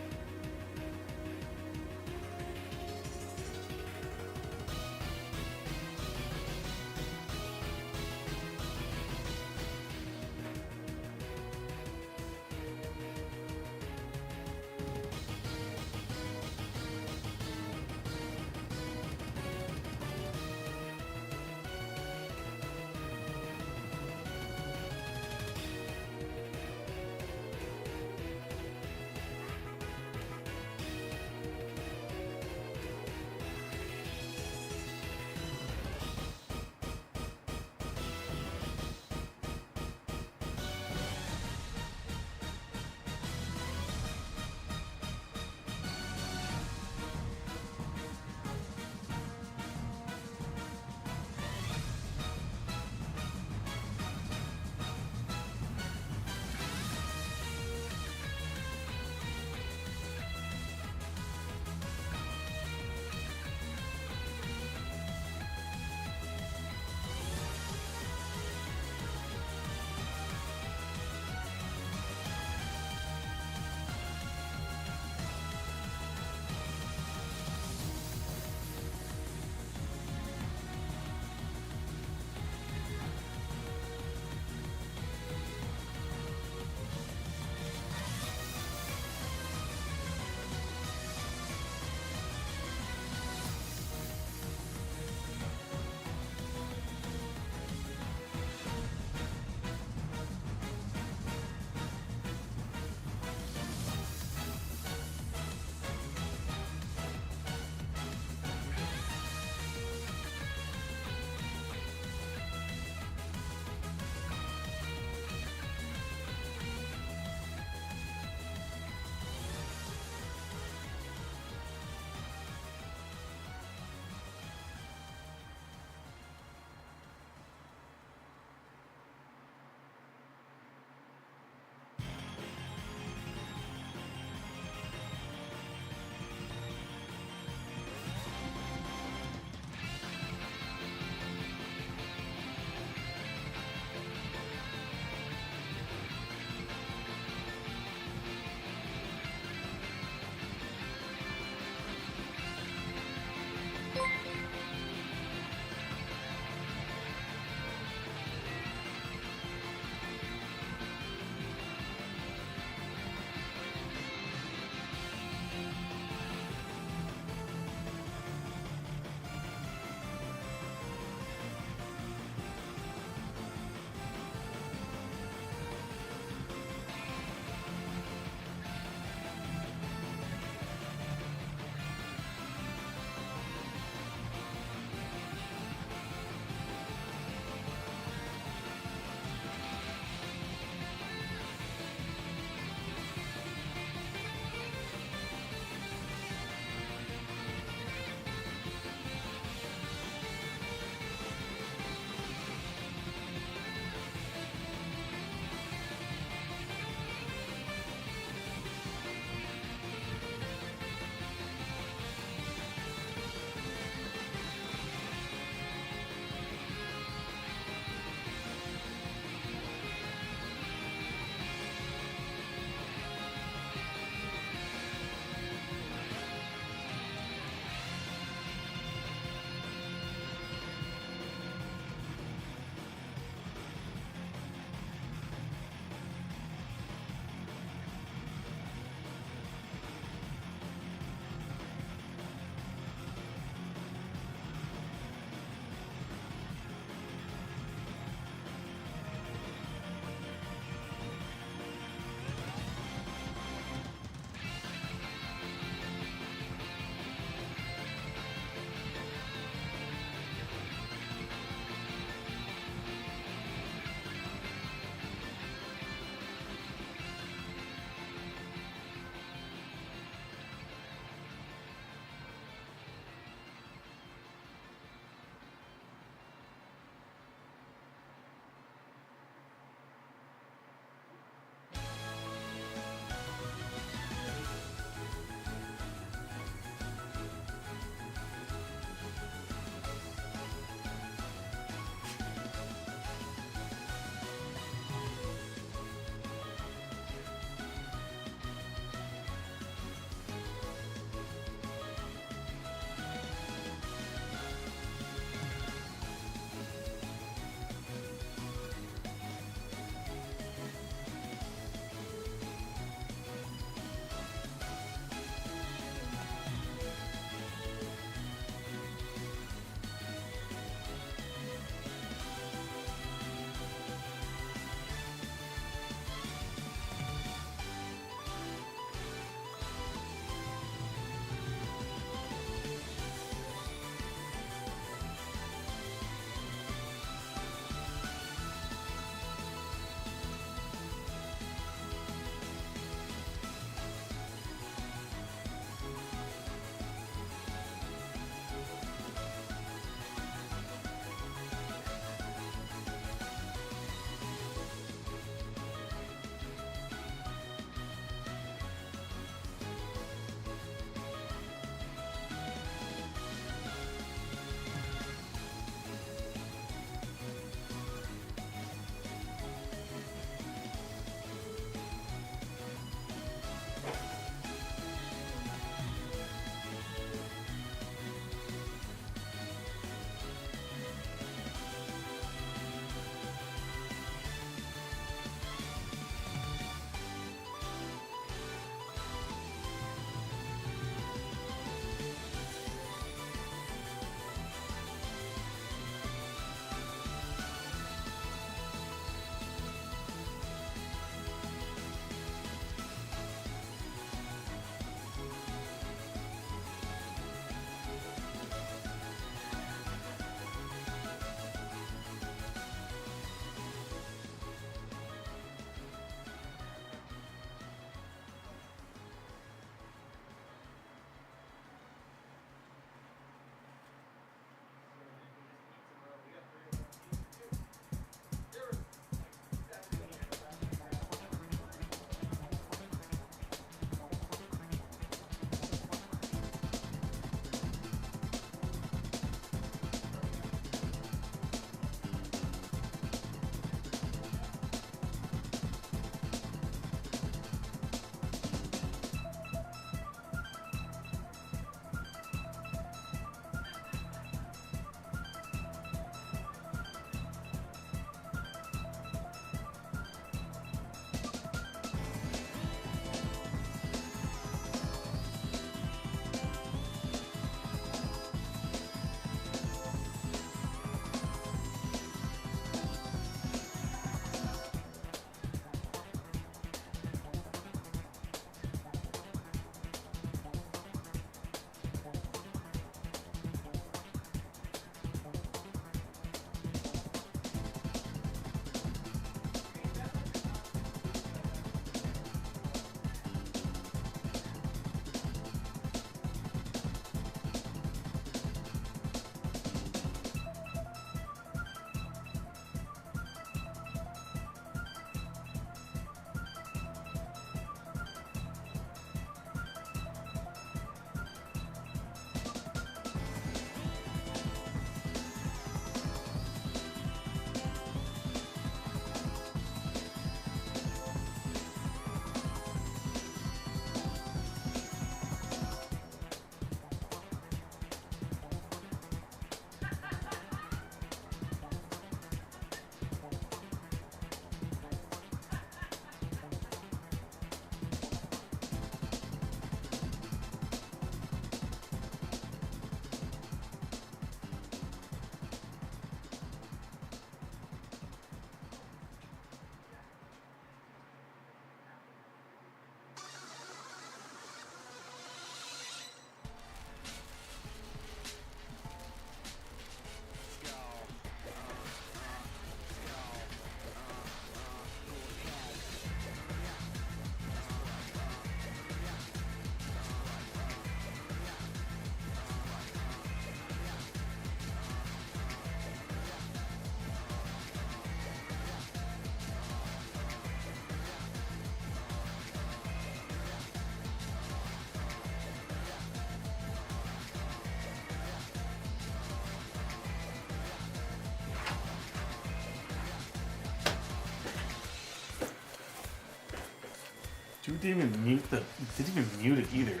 Dude didn't even mute the. Didn't even mute it either.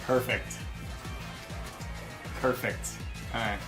Perfect. Perfect. Alright.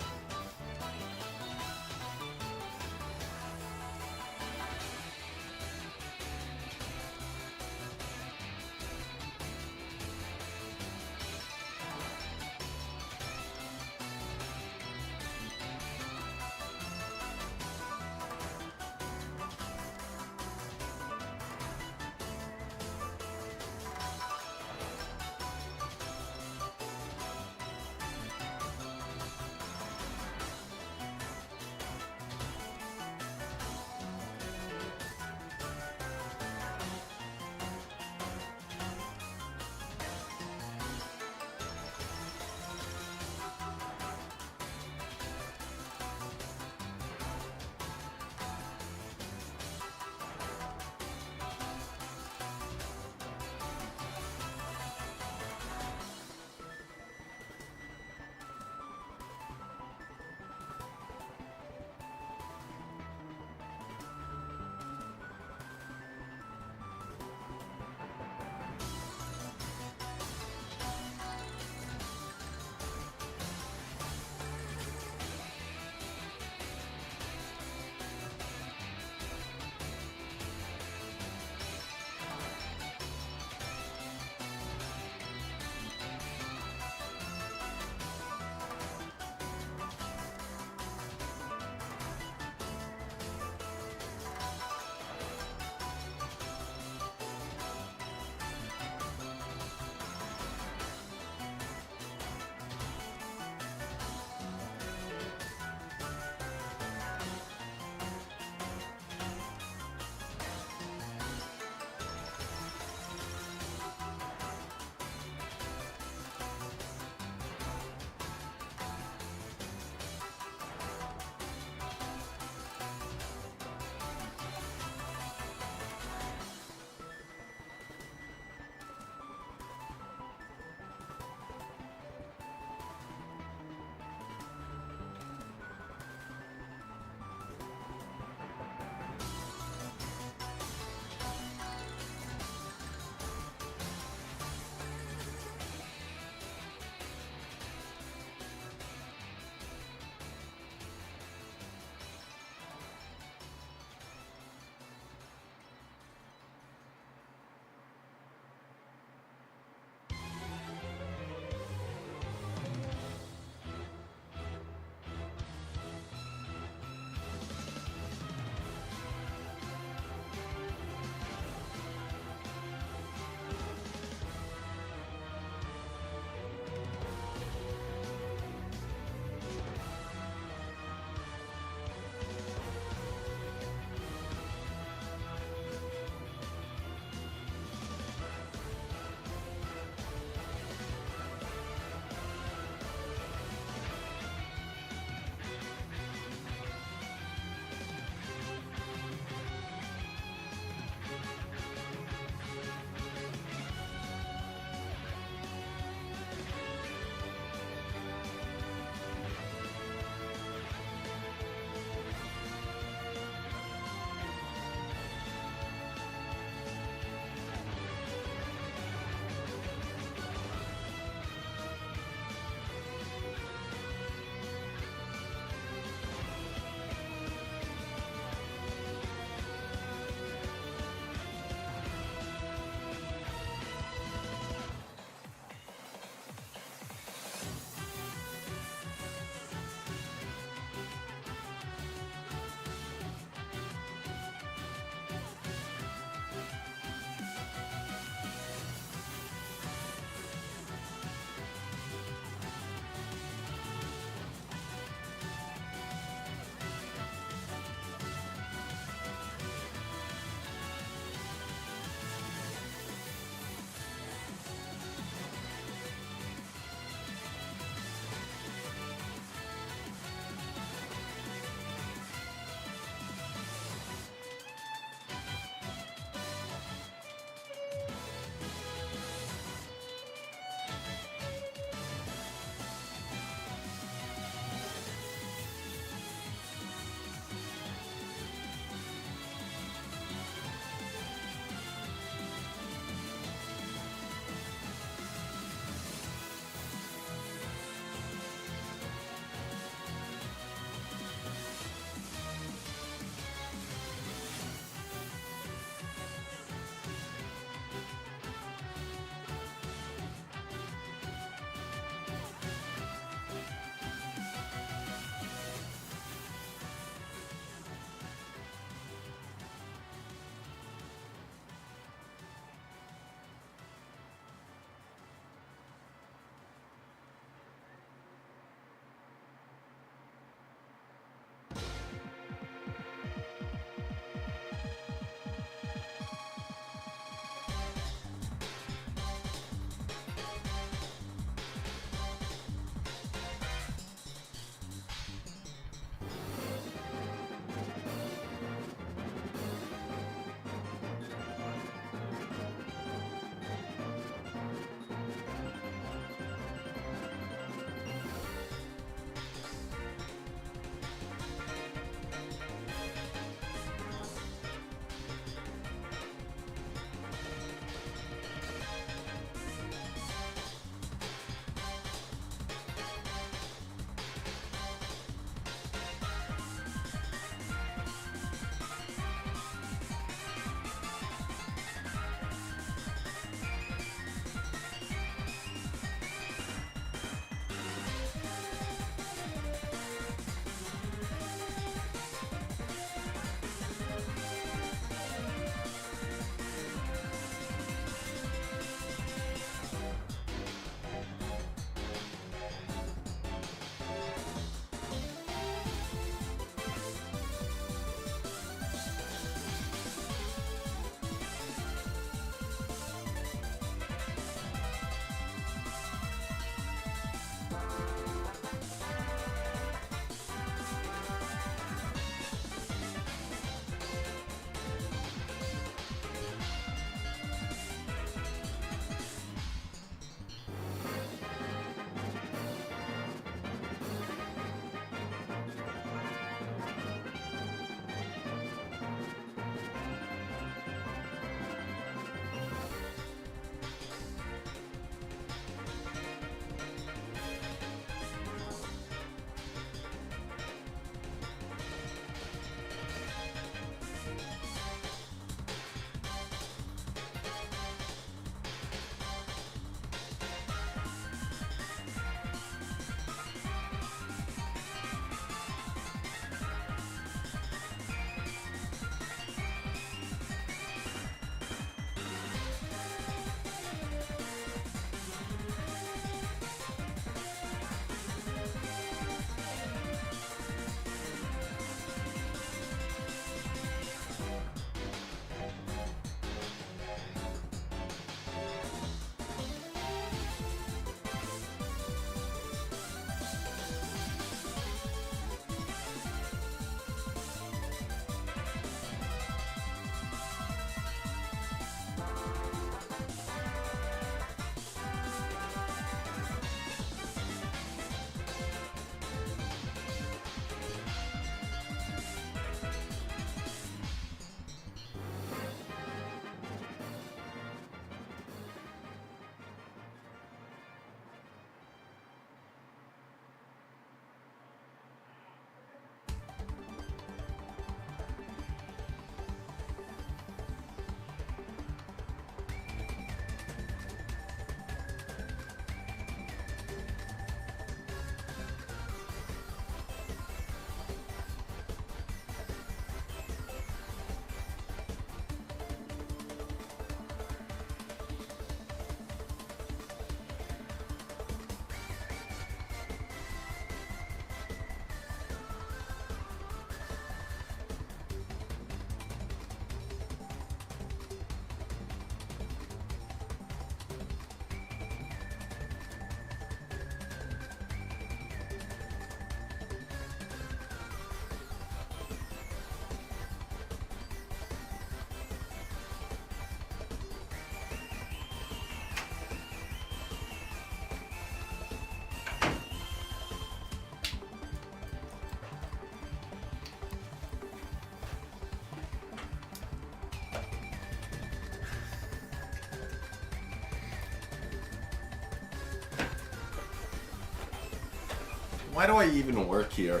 Why do I even work here?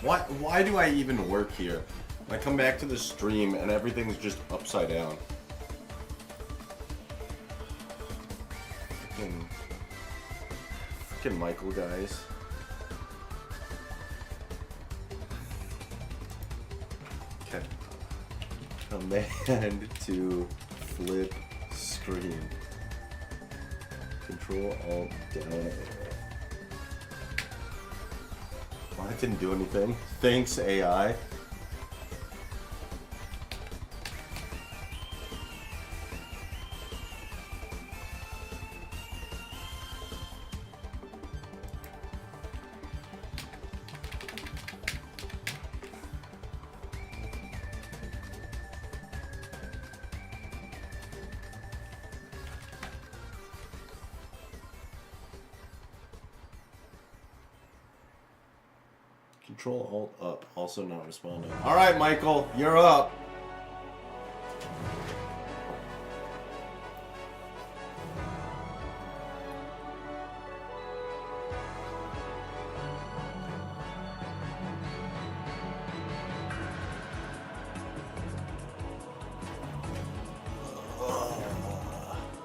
Why do I even work here? I come back to the stream and everything's just upside down. Freaking Michael, guys. Okay. Command to flip screen. Control Alt down. Well, that didn't do anything. Thanks, AI. Control Alt up, also not responding. All right, Michael, you're up.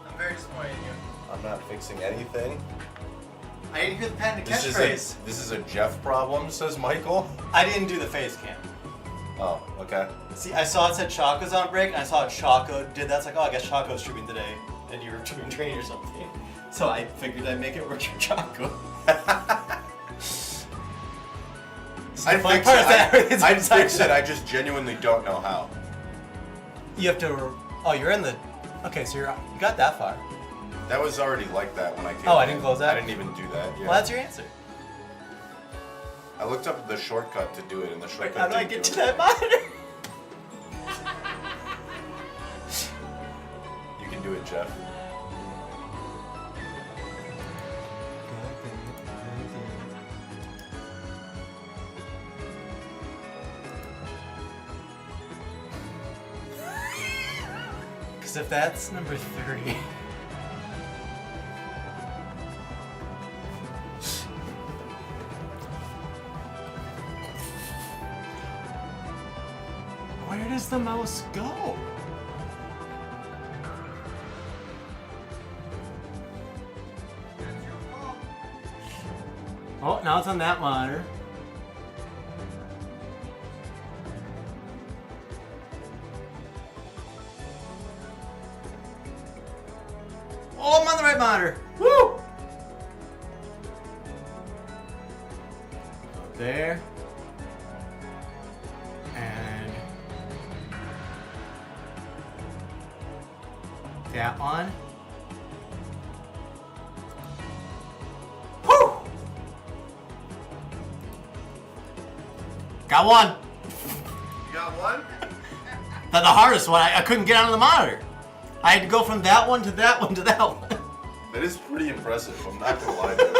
I'm very disappointed in you. I'm not fixing anything. I didn't hear the patented This catchphrase. is a Jeff problem, says Michael. I didn't do the face cam. Oh, okay. See, I saw it said Choco's on break, and I saw Choco did that. It's like, oh, I guess Choco's streaming today, and you were doing training or something. So I figured I'd make it work for Choco. I'd fix it. I just genuinely don't know how. You have to. Oh, you're in the. Okay, so you got that far. That was already like that when I came. Oh, I in. didn't close that? I didn't even do that. Yeah. Well, that's your answer. I looked up the shortcut to do it, and the shortcut. Wait, how do I didn't get do to it. that monitor? You can do it, Jeff. Because if that's number 30. Where does the mouse go? Oh, now it's on that monitor. Oh, I'm on the right monitor. Woo! Go there. And that one. Woo! Got one. You got one? The hardest one. I couldn't get onto the monitor. I had to go from that one to that one to that one. That is pretty impressive. I'm not gonna lie to you.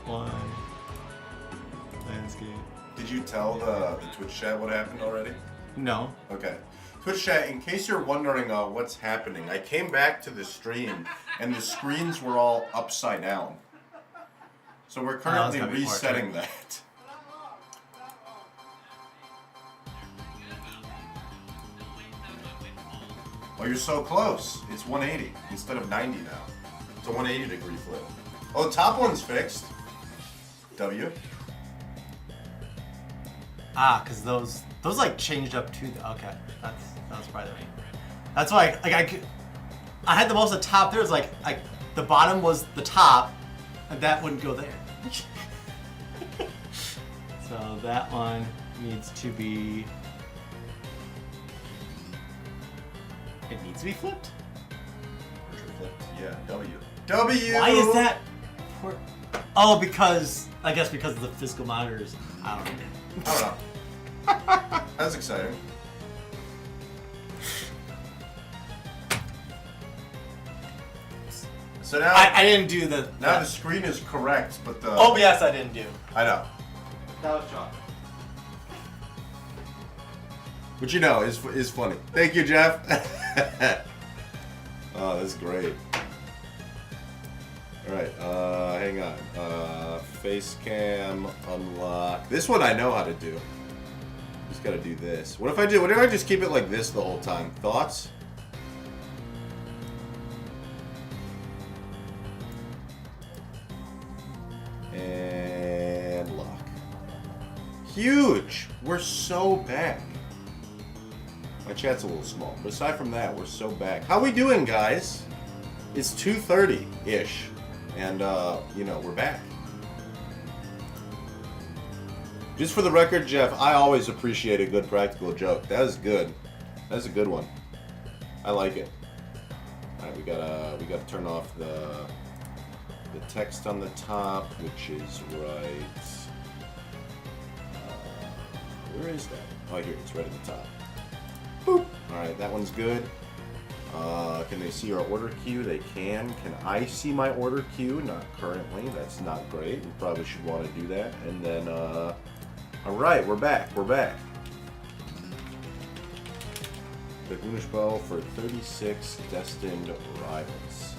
One. Landscape. Did you tell the Twitch chat what happened already? No. Okay. Twitch chat, in case you're wondering what's happening, I came back to the stream and the screens were all upside down. So we're currently gotta be resetting that. Oh, you're so close. It's 180 instead of 90 now. It's a 180 degree flip. Oh, the top one's fixed. W. Ah, because those like changed up to the. Okay, that was probably me. That's why I had the most at the top. There was like the bottom was the top, and that wouldn't go there. So that one needs to be. It needs to be flipped. Yeah, W. W! Why is that? Oh, because I guess because of the physical monitors. I don't know. I don't know. That's exciting. So now I didn't do the. now the screen is correct, but the Oh yes, I didn't do. I know. That was John. Which you know is funny. Thank you, Jeff. Oh, that's great. Alright, hang on. Face cam, unlock. This one I know how to do. Just gotta do this. What if I just keep it like this the whole time? Thoughts? And lock. Huge! We're so back. My chat's a little small, but aside from that, we're so back. How we doing, guys? It's 2:30-ish, and, you know, we're back. Just for the record, Jeff, I always appreciate a good practical joke. That is good. That's a good one. I like it. All right, we gotta turn off the text on the top, which is right. Where is that? Oh, here it's right at the top. Boop. All right, that one's good. Can they see our order queue? They can. Can I see my order queue? Not currently. That's not great. We probably should want to do that. And then, all right, we're back. We're back. The Goonish Bow for 36 destined rivals.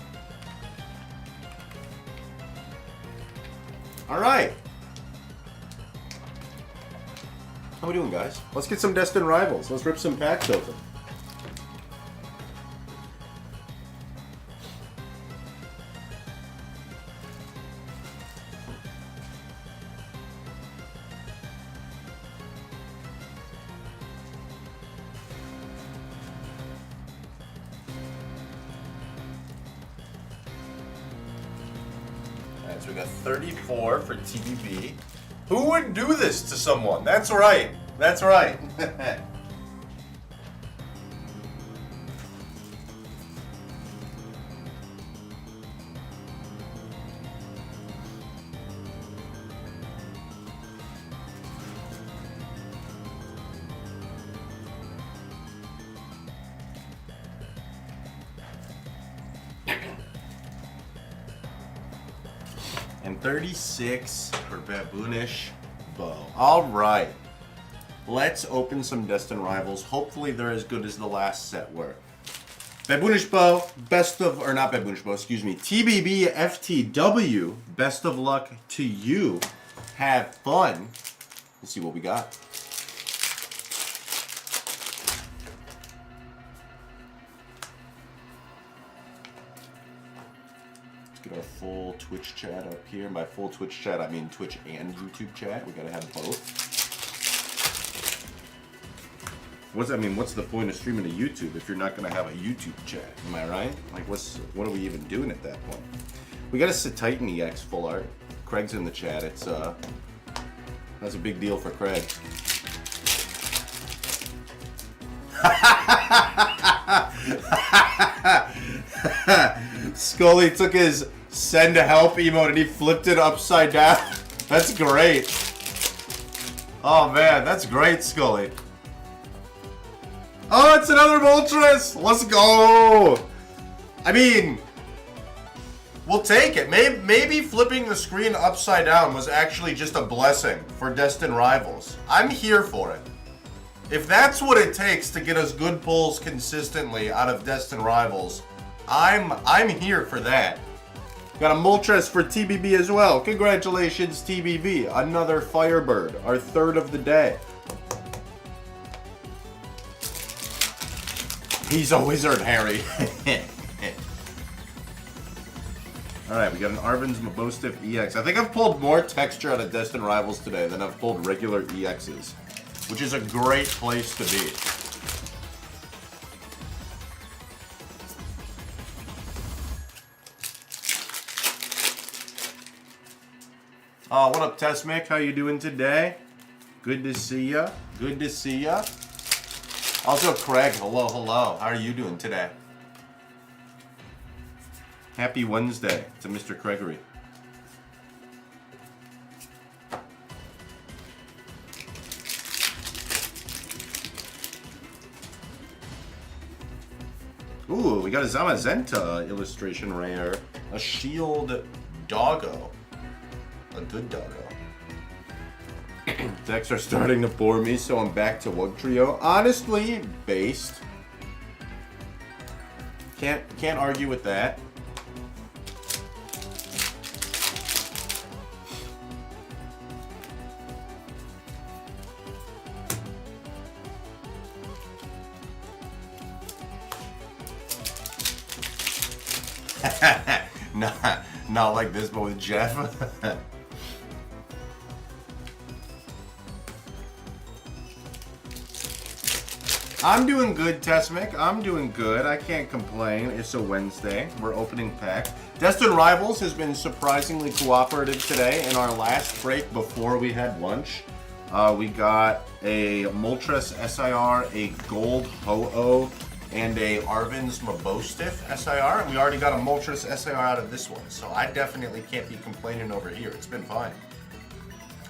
All right. How we doing, guys? Let's get some destined rivals. Let's rip some packs open. So we got 34 for TBB. Who would do this to someone? That's right. That's right. And 36 for Baboonish Bow. All right. Let's open some Destined Rivals. Hopefully they're as good as the last set were. Baboonish Bow, best of, or not Baboonish Bow, excuse me. TBB FTW, best of luck to you. Have fun. Let's see what we got. Get our full Twitch chat up here. By full Twitch chat, I mean Twitch and YouTube chat. We gotta have both. What's the point of streaming to YouTube if you're not gonna have a YouTube chat? Am I right? Like, what are we even doing at that point? We got a Titan EX full art. Craig's in the chat. It's that's a big deal for Craig. Scully took his send help emote and he flipped it upside down. That's great. Oh man, that's great, Scully. Oh, it's another Moltres! Let's go! I mean, we'll take it. Maybe flipping the screen upside down was actually just a blessing for Destined Rivals. I'm here for it. If that's what it takes to get us good pulls consistently out of Destined Rivals, I'm here for that. Got a Moltres for TBB as well. Congratulations, TBB. Another Firebird, our third of the day. He's a wizard, Harry. Alright, we got an Arvin's Mabostif EX. I think I've pulled more texture out of Destined Rivals today than I've pulled regular EXs, which is a great place to be. What up, Tessmic? How you doing today? Good to see ya. Good to see ya. Also, Craig, hello, hello. How are you doing today? Happy Wednesday to Mr. Gregory. Ooh, we got a Zamazenta illustration rare. A Shield Doggo. A good doggo. Decks are starting to bore me, so I'm back to Wug Trio. Honestly, based. Can't argue with that. Not like this, but with Jeff. I'm doing good, Tesmic. I'm doing good. I can't complain. It's a Wednesday. We're opening pack. Destined Rivals has been surprisingly cooperative today. In our last break before we had lunch, we got a Moltres SIR, a Gold Ho-Oh, and a Arvin's Mabostiff SIR. And we already got a Moltres SIR out of this one, so I definitely can't be complaining over here. It's been fine.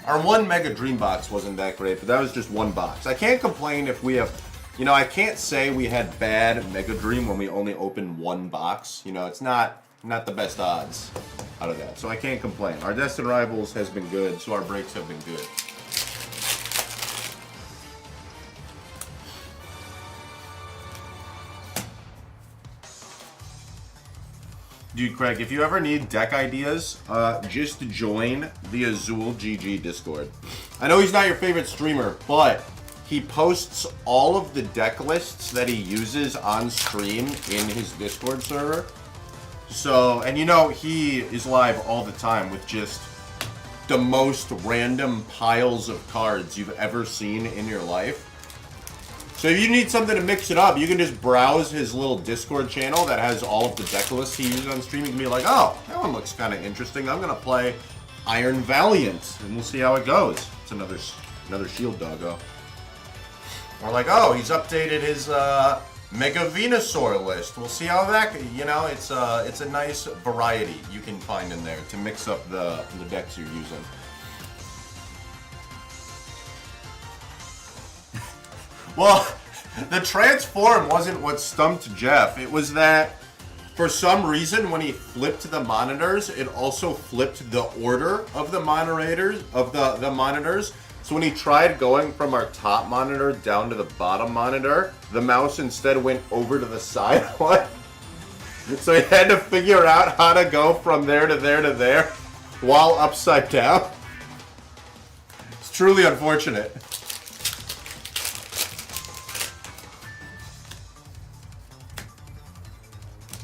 Our one Mega Dream Box wasn't that great, but that was just one box. I can't complain if we have... You know, I can't say we had bad Mega Dream when we only opened one box. You know, it's not the best odds out of that. So I can't complain. Our Destined Rivals has been good, so our breaks have been good. Dude, Craig, if you ever need deck ideas, just join the Azul GG Discord. I know he's not your favorite streamer, but he posts all of the deck lists that he uses on stream in his Discord server. So, and you know, he is live all the time with just the most random piles of cards you've ever seen in your life. So if you need something to mix it up, you can just browse his little Discord channel that has all of the deck lists he uses on stream. You can be like, oh, that one looks kind of interesting. I'm going to play Iron Valiant, and we'll see how it goes. It's another Shield Doggo. Or like, oh, he's updated his Mega Venusaur list. We'll see how that, you know, it's a nice variety you can find in there to mix up the decks you're using. Well, the transform wasn't what stumped Jeff. It was that for some reason when he flipped the monitors, it also flipped the order of the monitors the monitors. So when he tried going from our top monitor down to the bottom monitor, the mouse instead went over to the side one. So he had to figure out how to go from there to there to there while upside down. It's truly unfortunate.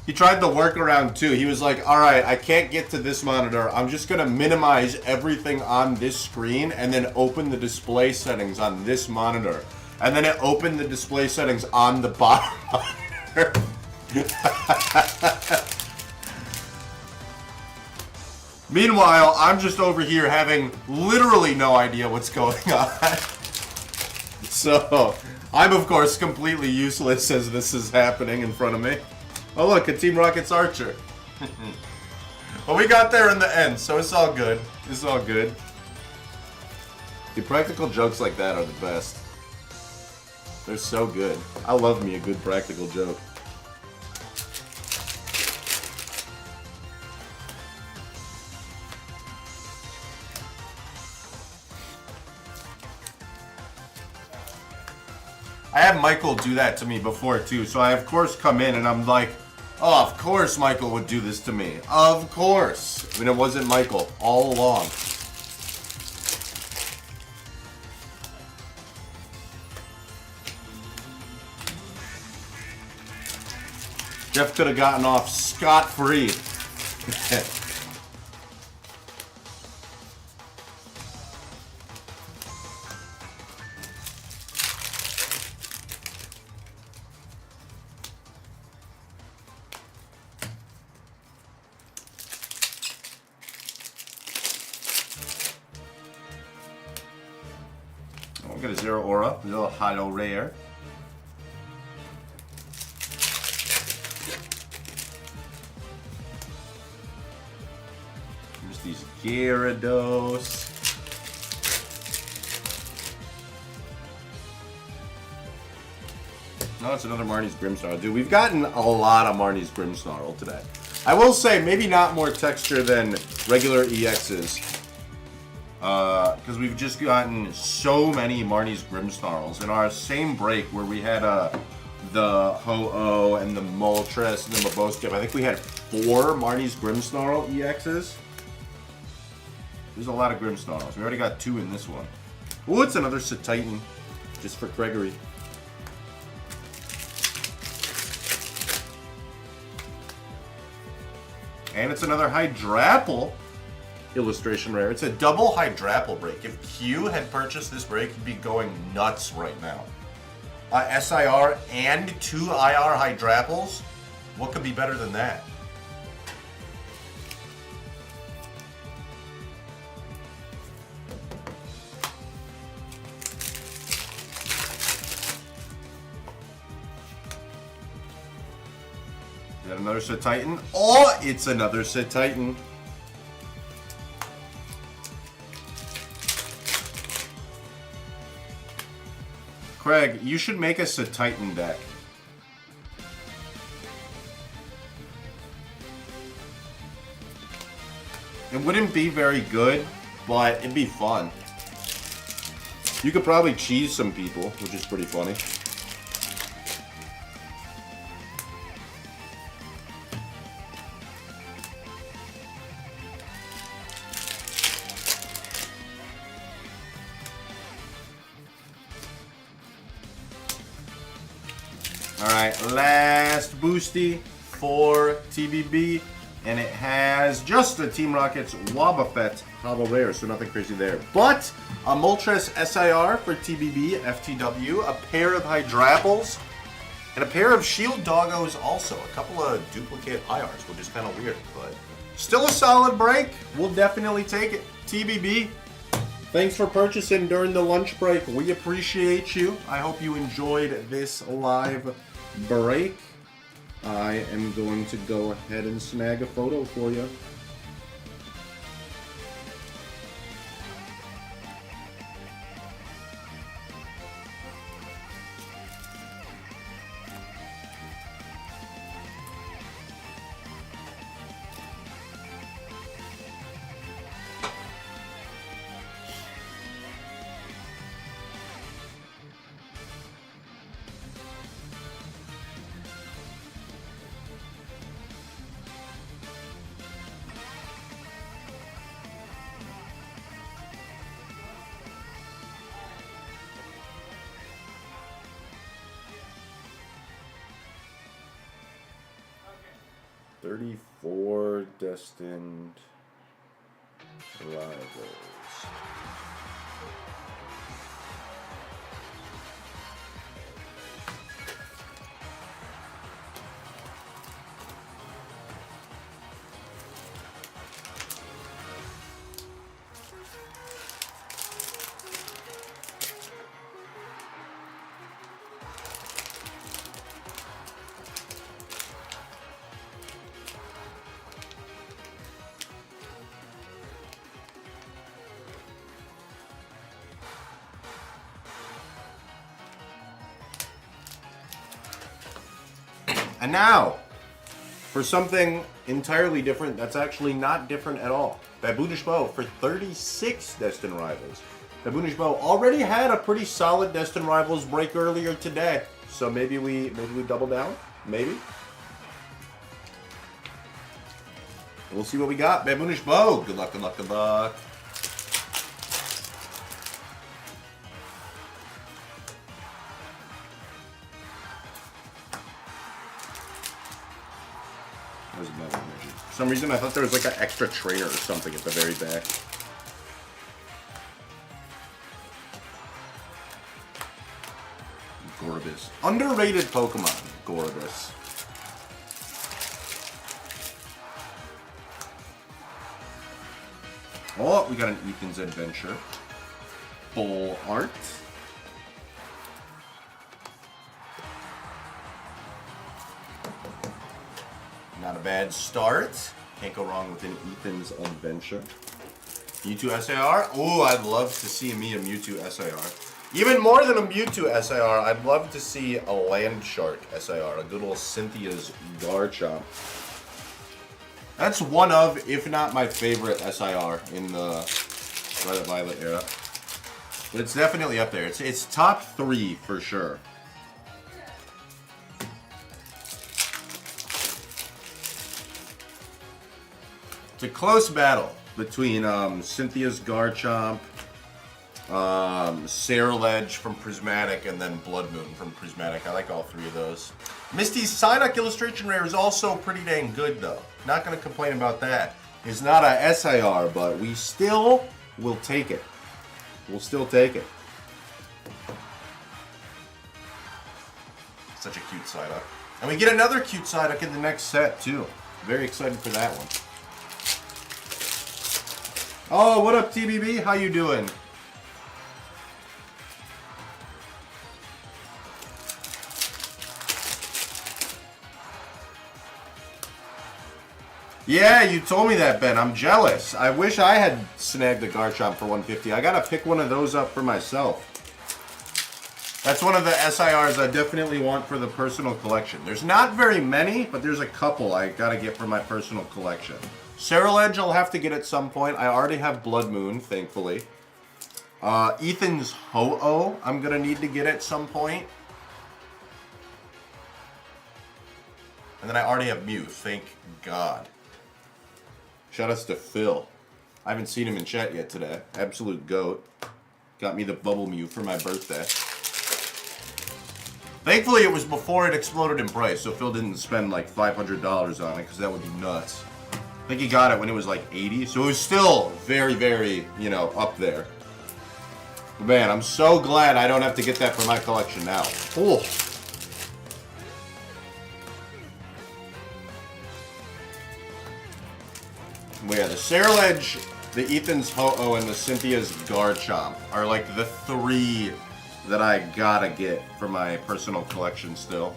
He tried the workaround too. He was like, all right, I can't get to this monitor. I'm just going to minimize everything on this screen and then open the display settings on this monitor. And then it opened the display settings on the bottom monitor. Meanwhile, I'm just over here having literally no idea what's going on. So, I'm of course completely useless as this is happening in front of me. Oh look, a Team Rocket's Archer. Well, we got there in the end, so it's all good. It's all good. The practical jokes like that are the best. They're so good. I love me a good practical joke. I had Michael do that to me before too, so I of course come in and I'm like, oh, of course Michael would do this to me. Of course. I mean, it wasn't Michael all along. Jeff could have gotten off scot-free. We'll get a Zero Aura, a little Holo Rare. There's these Gyarados. No, it's another Marnie's Grimmsnarl. Dude, we've gotten a lot of Marnie's Grimmsnarl today. I will say, maybe not more texture than regular EXs. Because we've just gotten so many Marnie's Grimmsnarls. In our same break where we had the Ho-Oh and the Moltres and the Mabostiff, I think we had 4 Marnie's Grimmsnarl EXs. There's a lot of Grimmsnarls. We already got 2 in this one. Ooh, it's another Titan, just for Gregory. And it's another Hydrapple illustration rare. It's a double Hydrapple break. If Q had purchased this break, he'd be going nuts right now. SIR and 2 IR Hydrapples? What could be better than that? Is that another Sid Titan? Oh, it's another Sid Titan. Craig, you should make us a Titan deck. It wouldn't be very good, but it'd be fun. You could probably cheese some people, which is pretty funny. Alright, last boosty for TBB, and it has just a Team Rocket's Wobbuffet Hollow Rare, so nothing crazy there. But a Moltres SIR for TBB, FTW, a pair of Hydrapples, and a pair of Shield Doggos also. A couple of duplicate IRs, which is kind of weird, but still a solid break. We'll definitely take it. TBB, thanks for purchasing during the lunch break. We appreciate you. I hope you enjoyed this live break. I am going to go ahead and snag a photo for you. "34 destined rivals." And now, for something entirely different that's actually not different at all. Baboonish Bow for 36 Destined Rivals. Baboonish Bow already had a pretty solid Destined Rivals break earlier today. So maybe we double down? Maybe? We'll see what we got. Baboonish Bow. Good luck, good luck, good luck. For some reason, I thought there was like an extra trainer or something at the very back. Gorbis. Underrated Pokemon, Gorbis. Oh, we got an Ethan's Adventure. Full art. Not a bad start. Can't go wrong with an Ethan's Adventure. Mewtwo SIR? Oh, I'd love to see me a Mewtwo SIR. Even more than a Mewtwo SIR, I'd love to see a Landshark SIR. A good old Cynthia's Garchomp. That's one of, if not my favorite SIR in the Scarlet Violet era. But it's definitely up there. It's top 3 for sure. It's a close battle between Cynthia's Garchomp, Sarah Ledge from Prismatic, and then Blood Moon from Prismatic. I like all 3 of those. Misty's Psyduck illustration rare is also pretty dang good, though. Not going to complain about that. It's not a SIR, but we still will take it. We'll still take it. Such a cute Psyduck. And we get another cute Psyduck in the next set, too. Very excited for that one. Oh, what up, TBB? How you doing? Yeah, you told me that, Ben. I'm jealous. I wish I had snagged the Garchomp for 150. I gotta pick one of those up for myself. That's one of the SIRs I definitely want for the personal collection. There's not very many, but there's a couple I gotta get for my personal collection. Ceruledge I'll have to get at some point. I already have Blood Moon, thankfully. Ethan's Ho-Oh I'm gonna need to get at some point. And then I already have Mew, thank God. Shoutouts to Phil. I haven't seen him in chat yet today. Absolute goat. Got me the Bubble Mew for my birthday. Thankfully, it was before it exploded in price, so Phil didn't spend like $500 on it, because that would be nuts. I think he got it when it was like 80, so it was still very, very, you know, up there. But man, I'm so glad I don't have to get that for my collection now. Oh. Well, yeah, the Ceruledge, the Ethan's Ho-Oh, and the Cynthia's Garchomp are like the three that I gotta get for my personal collection still.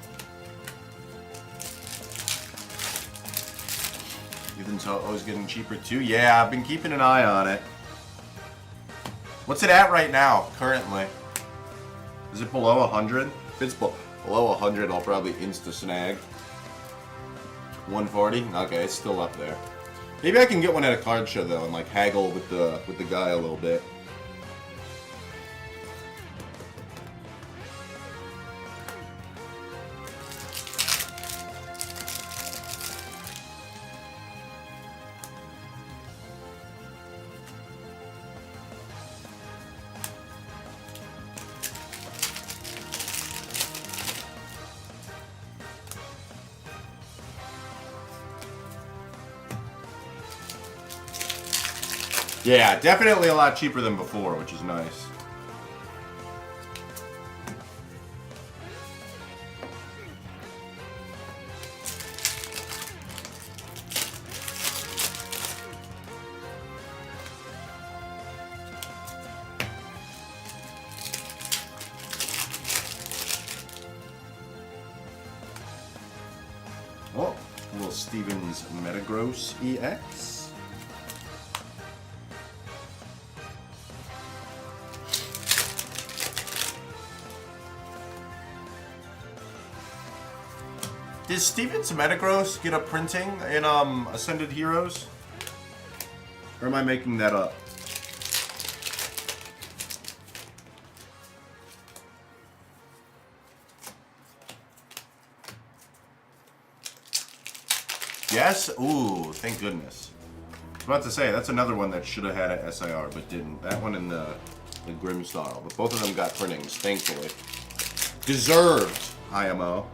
Ethan's Ho-Oh's getting cheaper too. Yeah, I've been keeping an eye on it. What's it at right now, currently? Is it below 100? If it's below 100, I'll probably insta-snag. 140? Okay, it's still up there. Maybe I can get one at a card show though, and like haggle with the guy a little bit. Yeah, definitely a lot cheaper than before, which is nice. Oh, a little Stevens Metagross EX. Did Stevens Metagross get a printing in Ascended Heroes? Or am I making that up? Yes? Ooh, thank goodness. I was about to say, that's another one that should have had an SIR, but didn't. That one and the Grimmsnarl. But both of them got printings, thankfully. Deserved, IMO.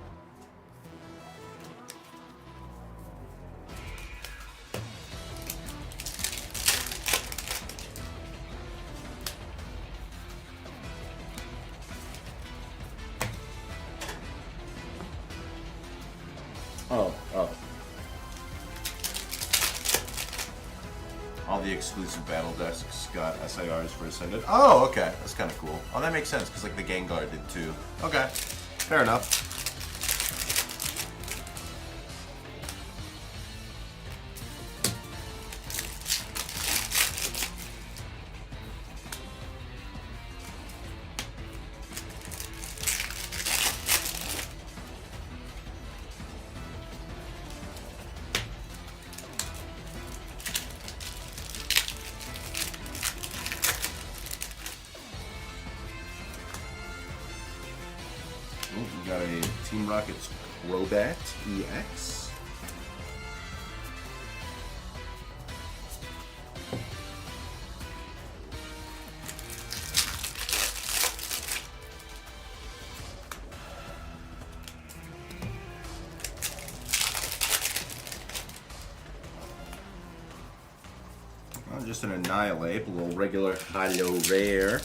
All the exclusive battle desks got SIRs for Ascended. Oh, okay. That's kind of cool. Oh, that makes sense, because like the Gengar did too. Okay. Fair enough. We got a Team Rocket's Crobat EX. Oh, just an Annihilate, a little regular Holo Rare.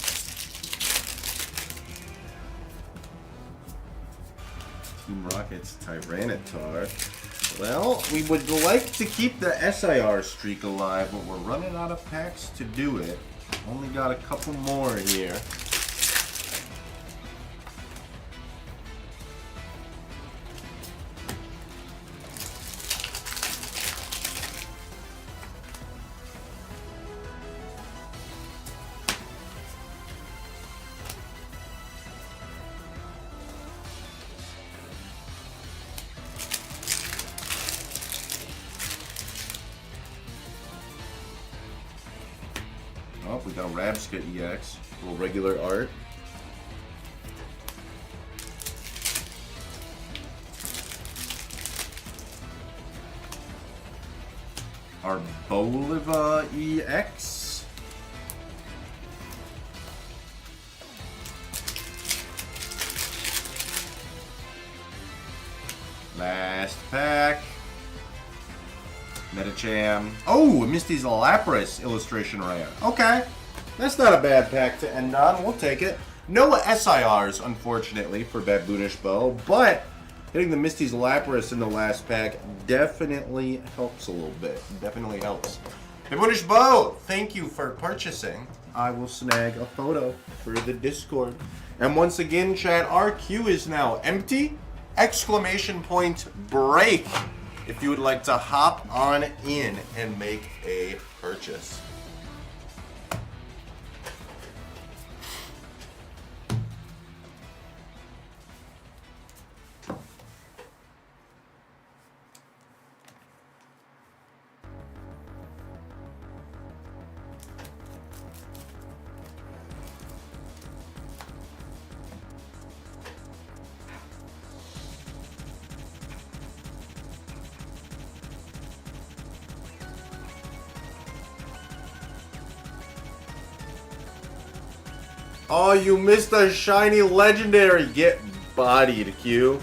Team Rocket's Tyranitar. Well, we would like to keep the SIR streak alive, but we're running out of packs to do it. Only got a couple more here. Oh, we got a Rabska EX. A little regular art. Our Boliva EX. Last pack. Metacham. Oh, Misty's Lapras illustration rare. Okay. That's not a bad pack to end on. We'll take it. No SIRs, unfortunately, for Baboonish Bow, but hitting the Misty's Lapras in the last pack definitely helps a little bit. Definitely helps. Baboonish Bow, thank you for purchasing. I will snag a photo for the Discord. And once again, chat, our queue is now empty. Exclamation point break if you would like to hop on in and make a purchase. Oh, you missed a shiny legendary. Get bodied, Q.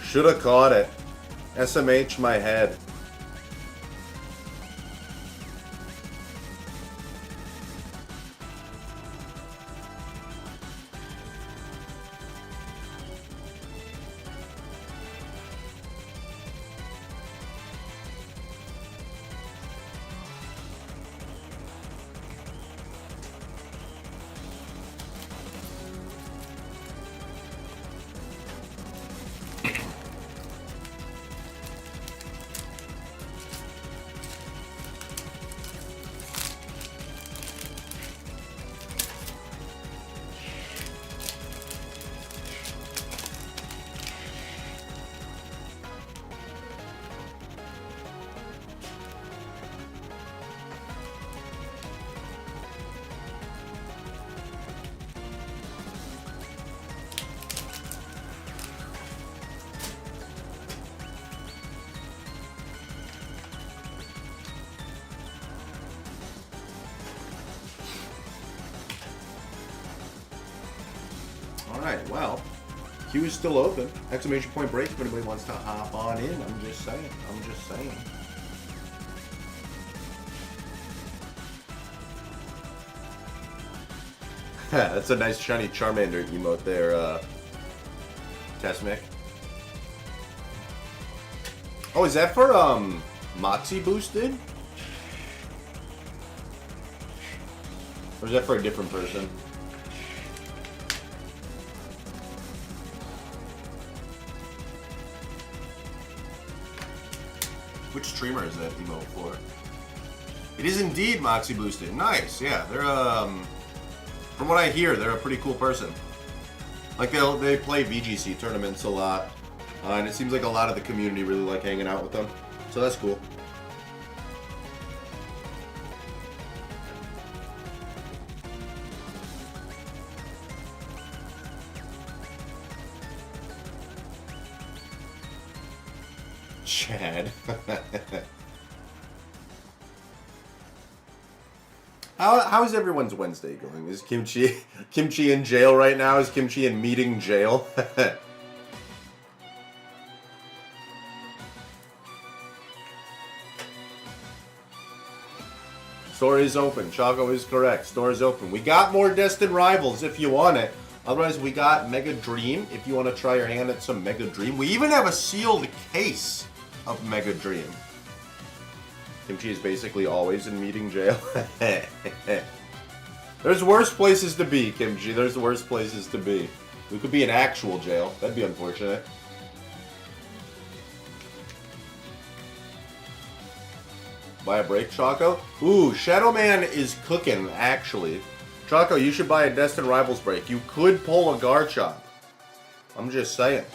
Shoulda caught it. SMH my head. Alright, well, queue is still open. Exclamation point break if anybody wants to hop on in. I'm just saying. I'm just saying. That's a nice shiny Charmander emote there, Tesmic. Oh, is that for, Moxie boosted? Or is that for a different person? Which streamer is that emote for? It is indeed Moxie boosted. Nice, yeah. They're from what I hear, they're a pretty cool person. Like they play VGC tournaments a lot, and it seems like a lot of the community really like hanging out with them. So that's cool. Chad. How's everyone's Wednesday going? Is Kimchi in jail right now? Is Kimchi in meeting jail? Store is open. Choco is correct. Store is open. We got more Destined Rivals if you want it. Otherwise, we got Mega Dream if you want to try your hand at some Mega Dream. We even have a sealed case of Mega Dream. Kimchi is basically always in meeting jail. There's worse places to be, Kimchi. There's worse places to be. We could be in actual jail. That'd be unfortunate. Buy a break, Choco? Ooh, Shadow Man is cooking, actually. Choco, you should buy a Destined Rivals break. You could pull a Garchomp. I'm just saying.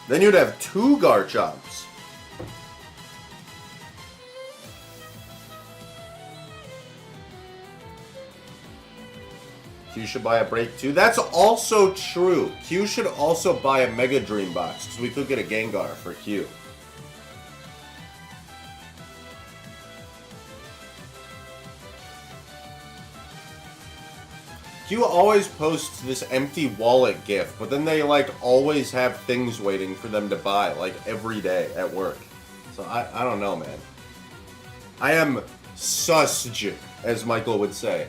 Then you'd have 2 Garchomps. Q should buy a break too. That's also true. Q should also buy a Mega Dream box, because we could get a Gengar for Q. Q always posts this empty wallet gif, but then they like always have things waiting for them to buy, like every day at work. So I don't know, man. I am sus, as Michael would say.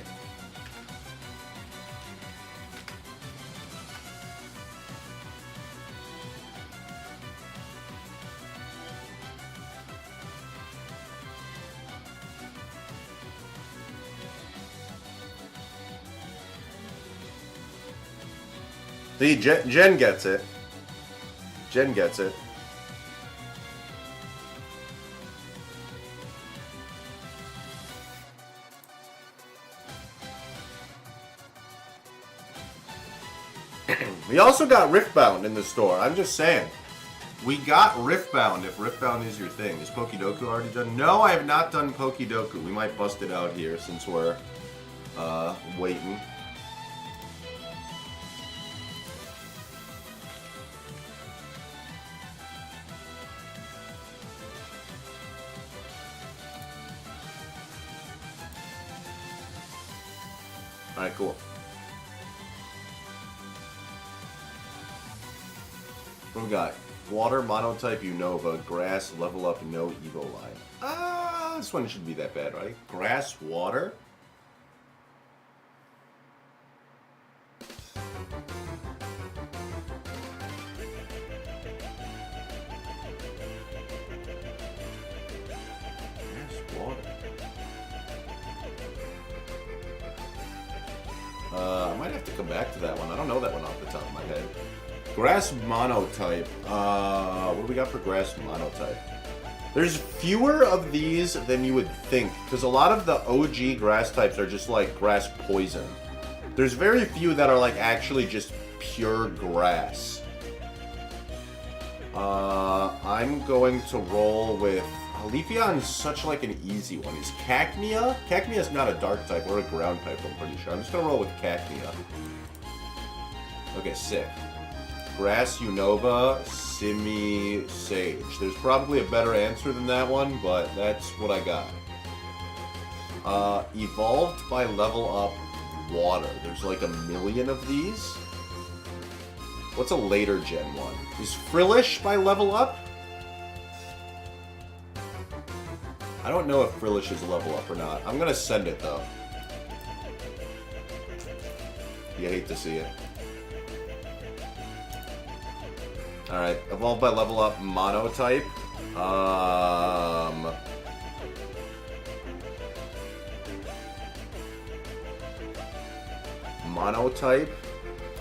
See, Jen gets it. Jen gets it. We also got Riftbound in the store. I'm just saying. We got Riftbound, if Riftbound is your thing. Is Pokédoku already done? No, I have not done Pokédoku. We might bust it out here since we're waiting. Alright, cool. What we got? Water, Monotype, Unova, Grass, Level Up, no Evo line. This one shouldn't be that bad, right? Grass, Water? I might have to come back to that one. I don't know that one off the top of my head. Grass Monotype. What do we got for Grass Monotype? There's fewer of these than you would think, because a lot of the OG grass types are just like grass poison. There's very few that are like actually just pure grass. I'm going to roll with... Leafeon's such like an easy one. Is Cacnea? Cacnea's not a dark type or a ground type, I'm pretty sure. I'm just gonna roll with Cacnea. Okay, sick. Grass, Unova, Simi, Sage. There's probably a better answer than that one, but that's what I got. Evolved by Level Up Water. There's like a million of these. What's a later gen one? Is Frillish by Level Up? I don't know if Frillish is level up or not. I'm gonna send it though. You hate to see it. Alright, evolved by Level Up Monotype. Monotype.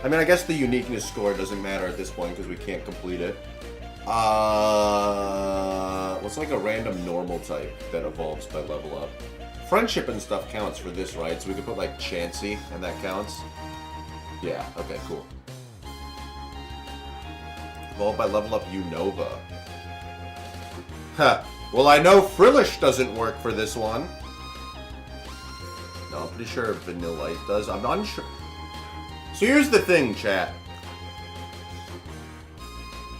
I mean, I guess the uniqueness score doesn't matter at this point because we can't complete it. What's like a random normal type that evolves by Level Up? Friendship and stuff counts for this, right? So we could put like Chansey, and that counts? Yeah, okay, cool. Evolved by Level Up Unova. Huh. Well, I know Frillish doesn't work for this one. No, I'm pretty sure Vanillite does. I'm not sure. So here's the thing, chat.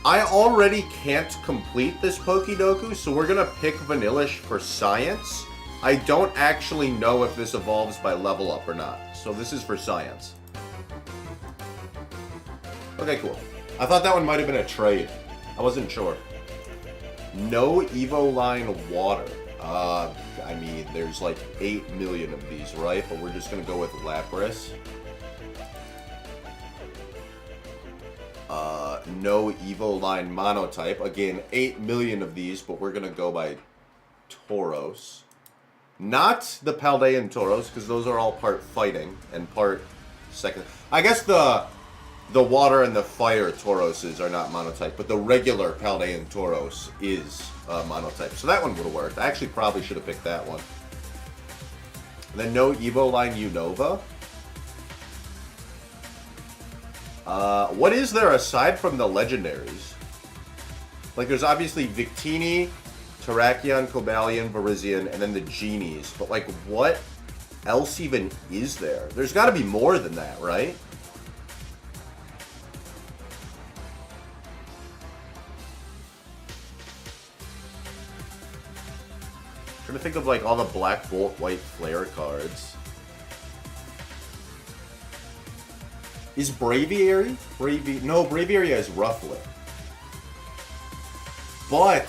I already can't complete this Pokédoku, so we're gonna pick Vanillish for science. I don't actually know if this evolves by Level Up or not, so this is for science. Okay, cool. I thought that one might have been a trade. I wasn't sure. No Evo line water. I mean, there's like 8 million of these, right? But we're just gonna go with Lapras. No Evo line monotype. Again, 8 million of these, but we're gonna go by Tauros. Not the Paldean Tauros, because those are all part fighting and part second. I guess the water and the fire Tauroses are not monotype, but the regular Paldean Tauros is monotype. So that one would have worked. I actually probably should have picked that one. And then no Evo line Unova. What is there aside from the legendaries? Like, there's obviously Victini, Terrakion, Cobalion, Virizion, and then the genies. But, like, what else even is there? There's got to be more than that, right? I'm trying to think of, like, all the Black Bolt, White Flare cards. Is Braviary? No, Braviary has Rufflet. But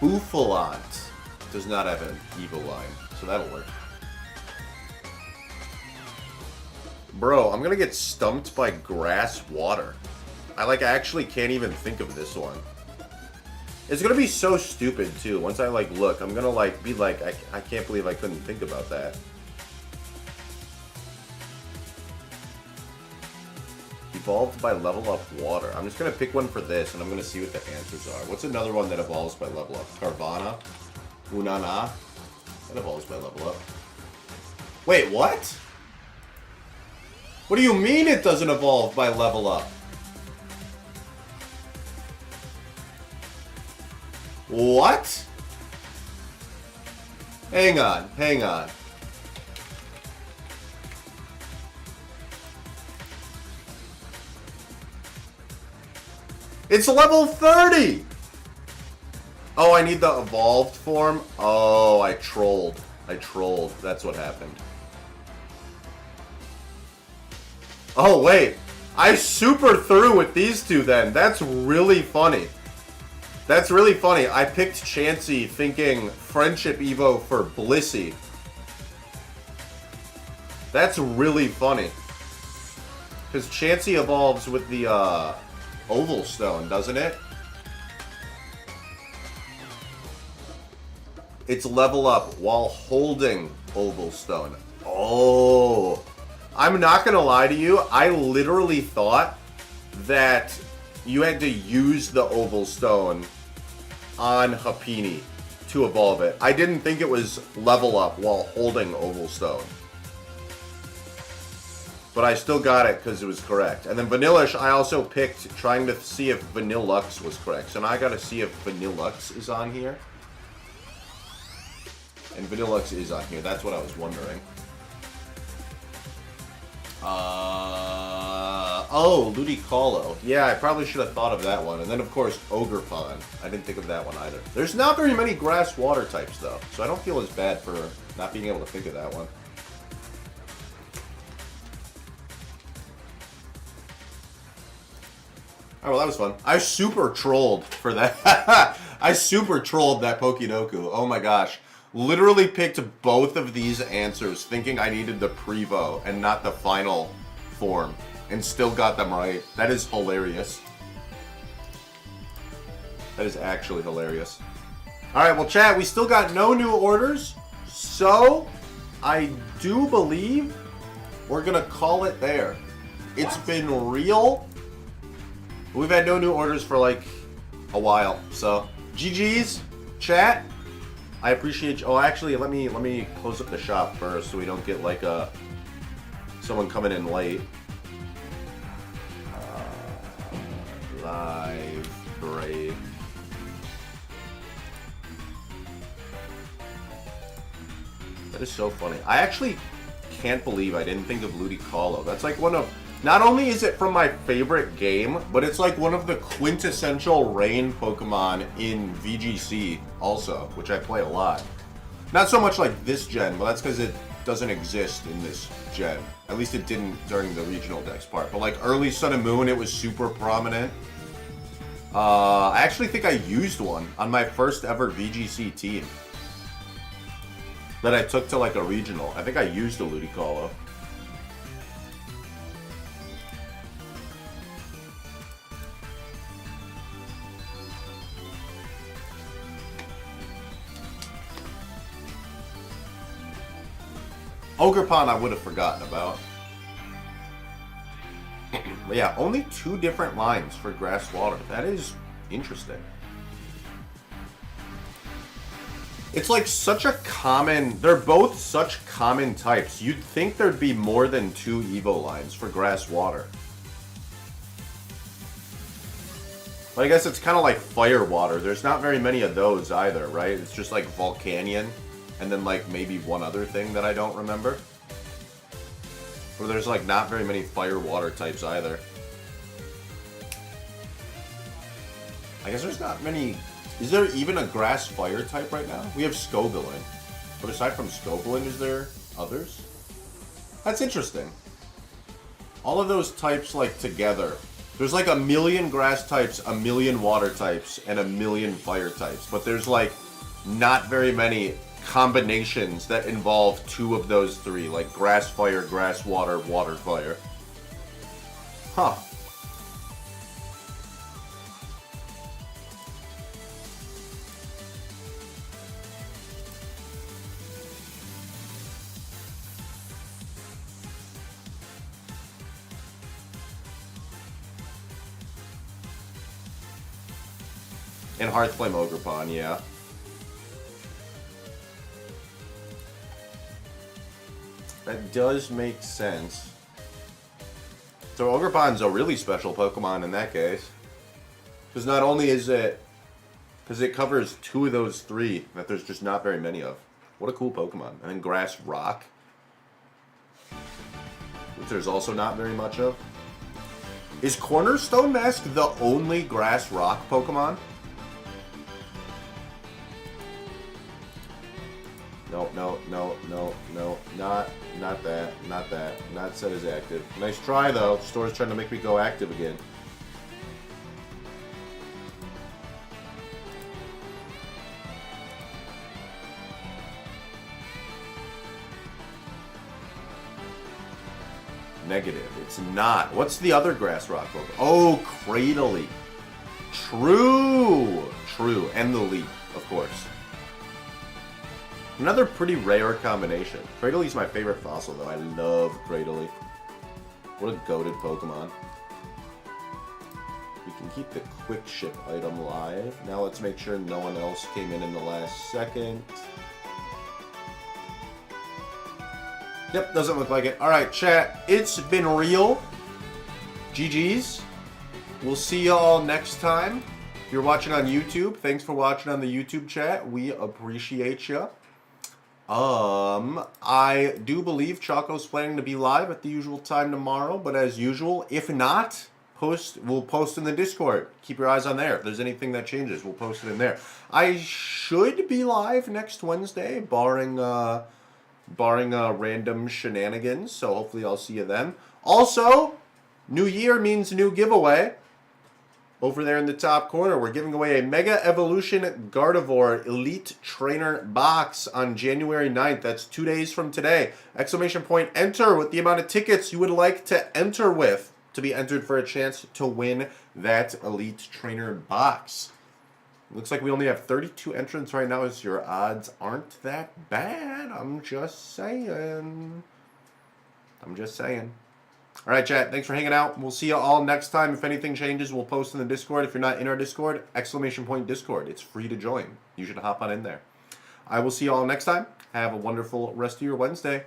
Buffalant does not have an Evo line, so that'll work. Bro, I'm gonna get stumped by Grass Water. I actually can't even think of this one. It's gonna be so stupid too. Once I look, I'm gonna be like, I can't believe I couldn't think about that. Evolved by level up water. I'm just gonna pick one for this and I'm gonna see what the answers are. What's another one that evolves by level up? Carvana? Unana? That evolves by level up. Wait, what? What do you mean it doesn't evolve by level up? What? Hang on, hang on. It's level 30! Oh, I need the evolved form? Oh, I trolled. That's what happened. Oh, wait. I super threw with these two then. That's really funny. That's really funny. I picked Chansey thinking Friendship Evo for Blissey. That's really funny. Because Chansey evolves with the, Oval Stone, doesn't it? It's level up while holding Oval Stone. Oh. I'm not gonna lie to you. I literally thought that you had to use the Oval Stone on Happini to evolve it. I didn't think it was level up while holding Oval Stone. But I still got it because it was correct. And then Vanillish, I also picked trying to see if Vanillux was correct. So now I gotta see if Vanillux is on here. And Vanillux is on here. That's what I was wondering. Oh, Ludicolo. Yeah, I probably should have thought of that one. And then, of course, Ogerpon. I didn't think of that one either. There's not very many grass water types, though. So I don't feel as bad for not being able to think of that one. Oh, well, that was fun. I super trolled for that. I super trolled that Pokédoku. Oh my gosh. Literally picked both of these answers thinking I needed the Prevo and not the final form. And still got them right. That is hilarious. That is actually hilarious. Alright, well chat, we still got no new orders. So, I do believe we're gonna call it there. It's been real. We've had no new orders for like a while, so GG's, chat. I appreciate you. Oh, actually, let me close up the shop first so we don't get like someone coming in late. Live break. That is so funny. I actually can't believe I didn't think of Ludicolo. That's like one of. Not only is it from my favorite game, but it's like one of the quintessential rain Pokemon in VGC also, which I play a lot. Not so much like this gen, but that's because it doesn't exist in this gen. At least it didn't during the regional dex part. But like early Sun and Moon, it was super prominent. I actually think I used one on my first ever VGC team that I took to like a regional. I think I used a Ludicolo. Ogerpon I would have forgotten about. But yeah, only 2 different lines for Grass Water. That is interesting. It's like such a common... They're both such common types. You'd think there'd be more than 2 Evo lines for Grass Water. But I guess it's kind of like Fire Water. There's not very many of those either, right? It's just like Volcanion. And then like maybe one other thing that I don't remember. Or there's like not very many fire water types either. I guess there's not many. Is there even a grass fire type right now? We have Scobilin. But aside from Scobilin, is there others? That's interesting. All of those types like together. There's like a million grass types, a million water types, and a million fire types. But there's like not very many combinations that involve 2 of those 3, like grass fire, grass water, water fire. Huh. And Hearthflame Ogerpon, yeah. That does make sense. So Ogerpon's a really special Pokemon in that case. Because not only is it... Because it covers 2 of those 3 that there's just not very many of. What a cool Pokemon. And then Grass Rock, which there's also not very much of. Is Cornerstone Mask the only Grass Rock Pokemon? No, not that. Not set as active. Nice try though. Store's trying to make me go active again. Negative. It's not. What's the other Grass Rock Pokemon? Oh, Cradily. True. And the Leap, of course. Another pretty rare combination. Cradely's my favorite fossil, though. I love Cradily. What a goated Pokemon. We can keep the quick ship item live. Now let's make sure no one else came in the last second. Yep, doesn't look like it. Alright, chat. It's been real. GG's. We'll see y'all next time. If you're watching on YouTube, thanks for watching on the YouTube chat. We appreciate ya. I do believe Choco's planning to be live at the usual time tomorrow, but as usual, if not, we'll post in the Discord. Keep your eyes on there. If there's anything that changes, we'll post it in there. I should be live next Wednesday, barring random shenanigans, so hopefully I'll see you then. Also, new year means new giveaway. Over there in the top corner, we're giving away a Mega Evolution Gardevoir Elite Trainer box on January 9th. That's 2 days from today. Exclamation point, enter with the amount of tickets you would like to enter with to be entered for a chance to win that Elite Trainer box. Looks like we only have 32 entrants right now, so your odds aren't that bad. I'm just saying. All right, chat. Thanks for hanging out. We'll see you all next time. If anything changes, we'll post in the Discord. If you're not in our Discord, exclamation point Discord. It's free to join. You should hop on in there. I will see you all next time. Have a wonderful rest of your Wednesday.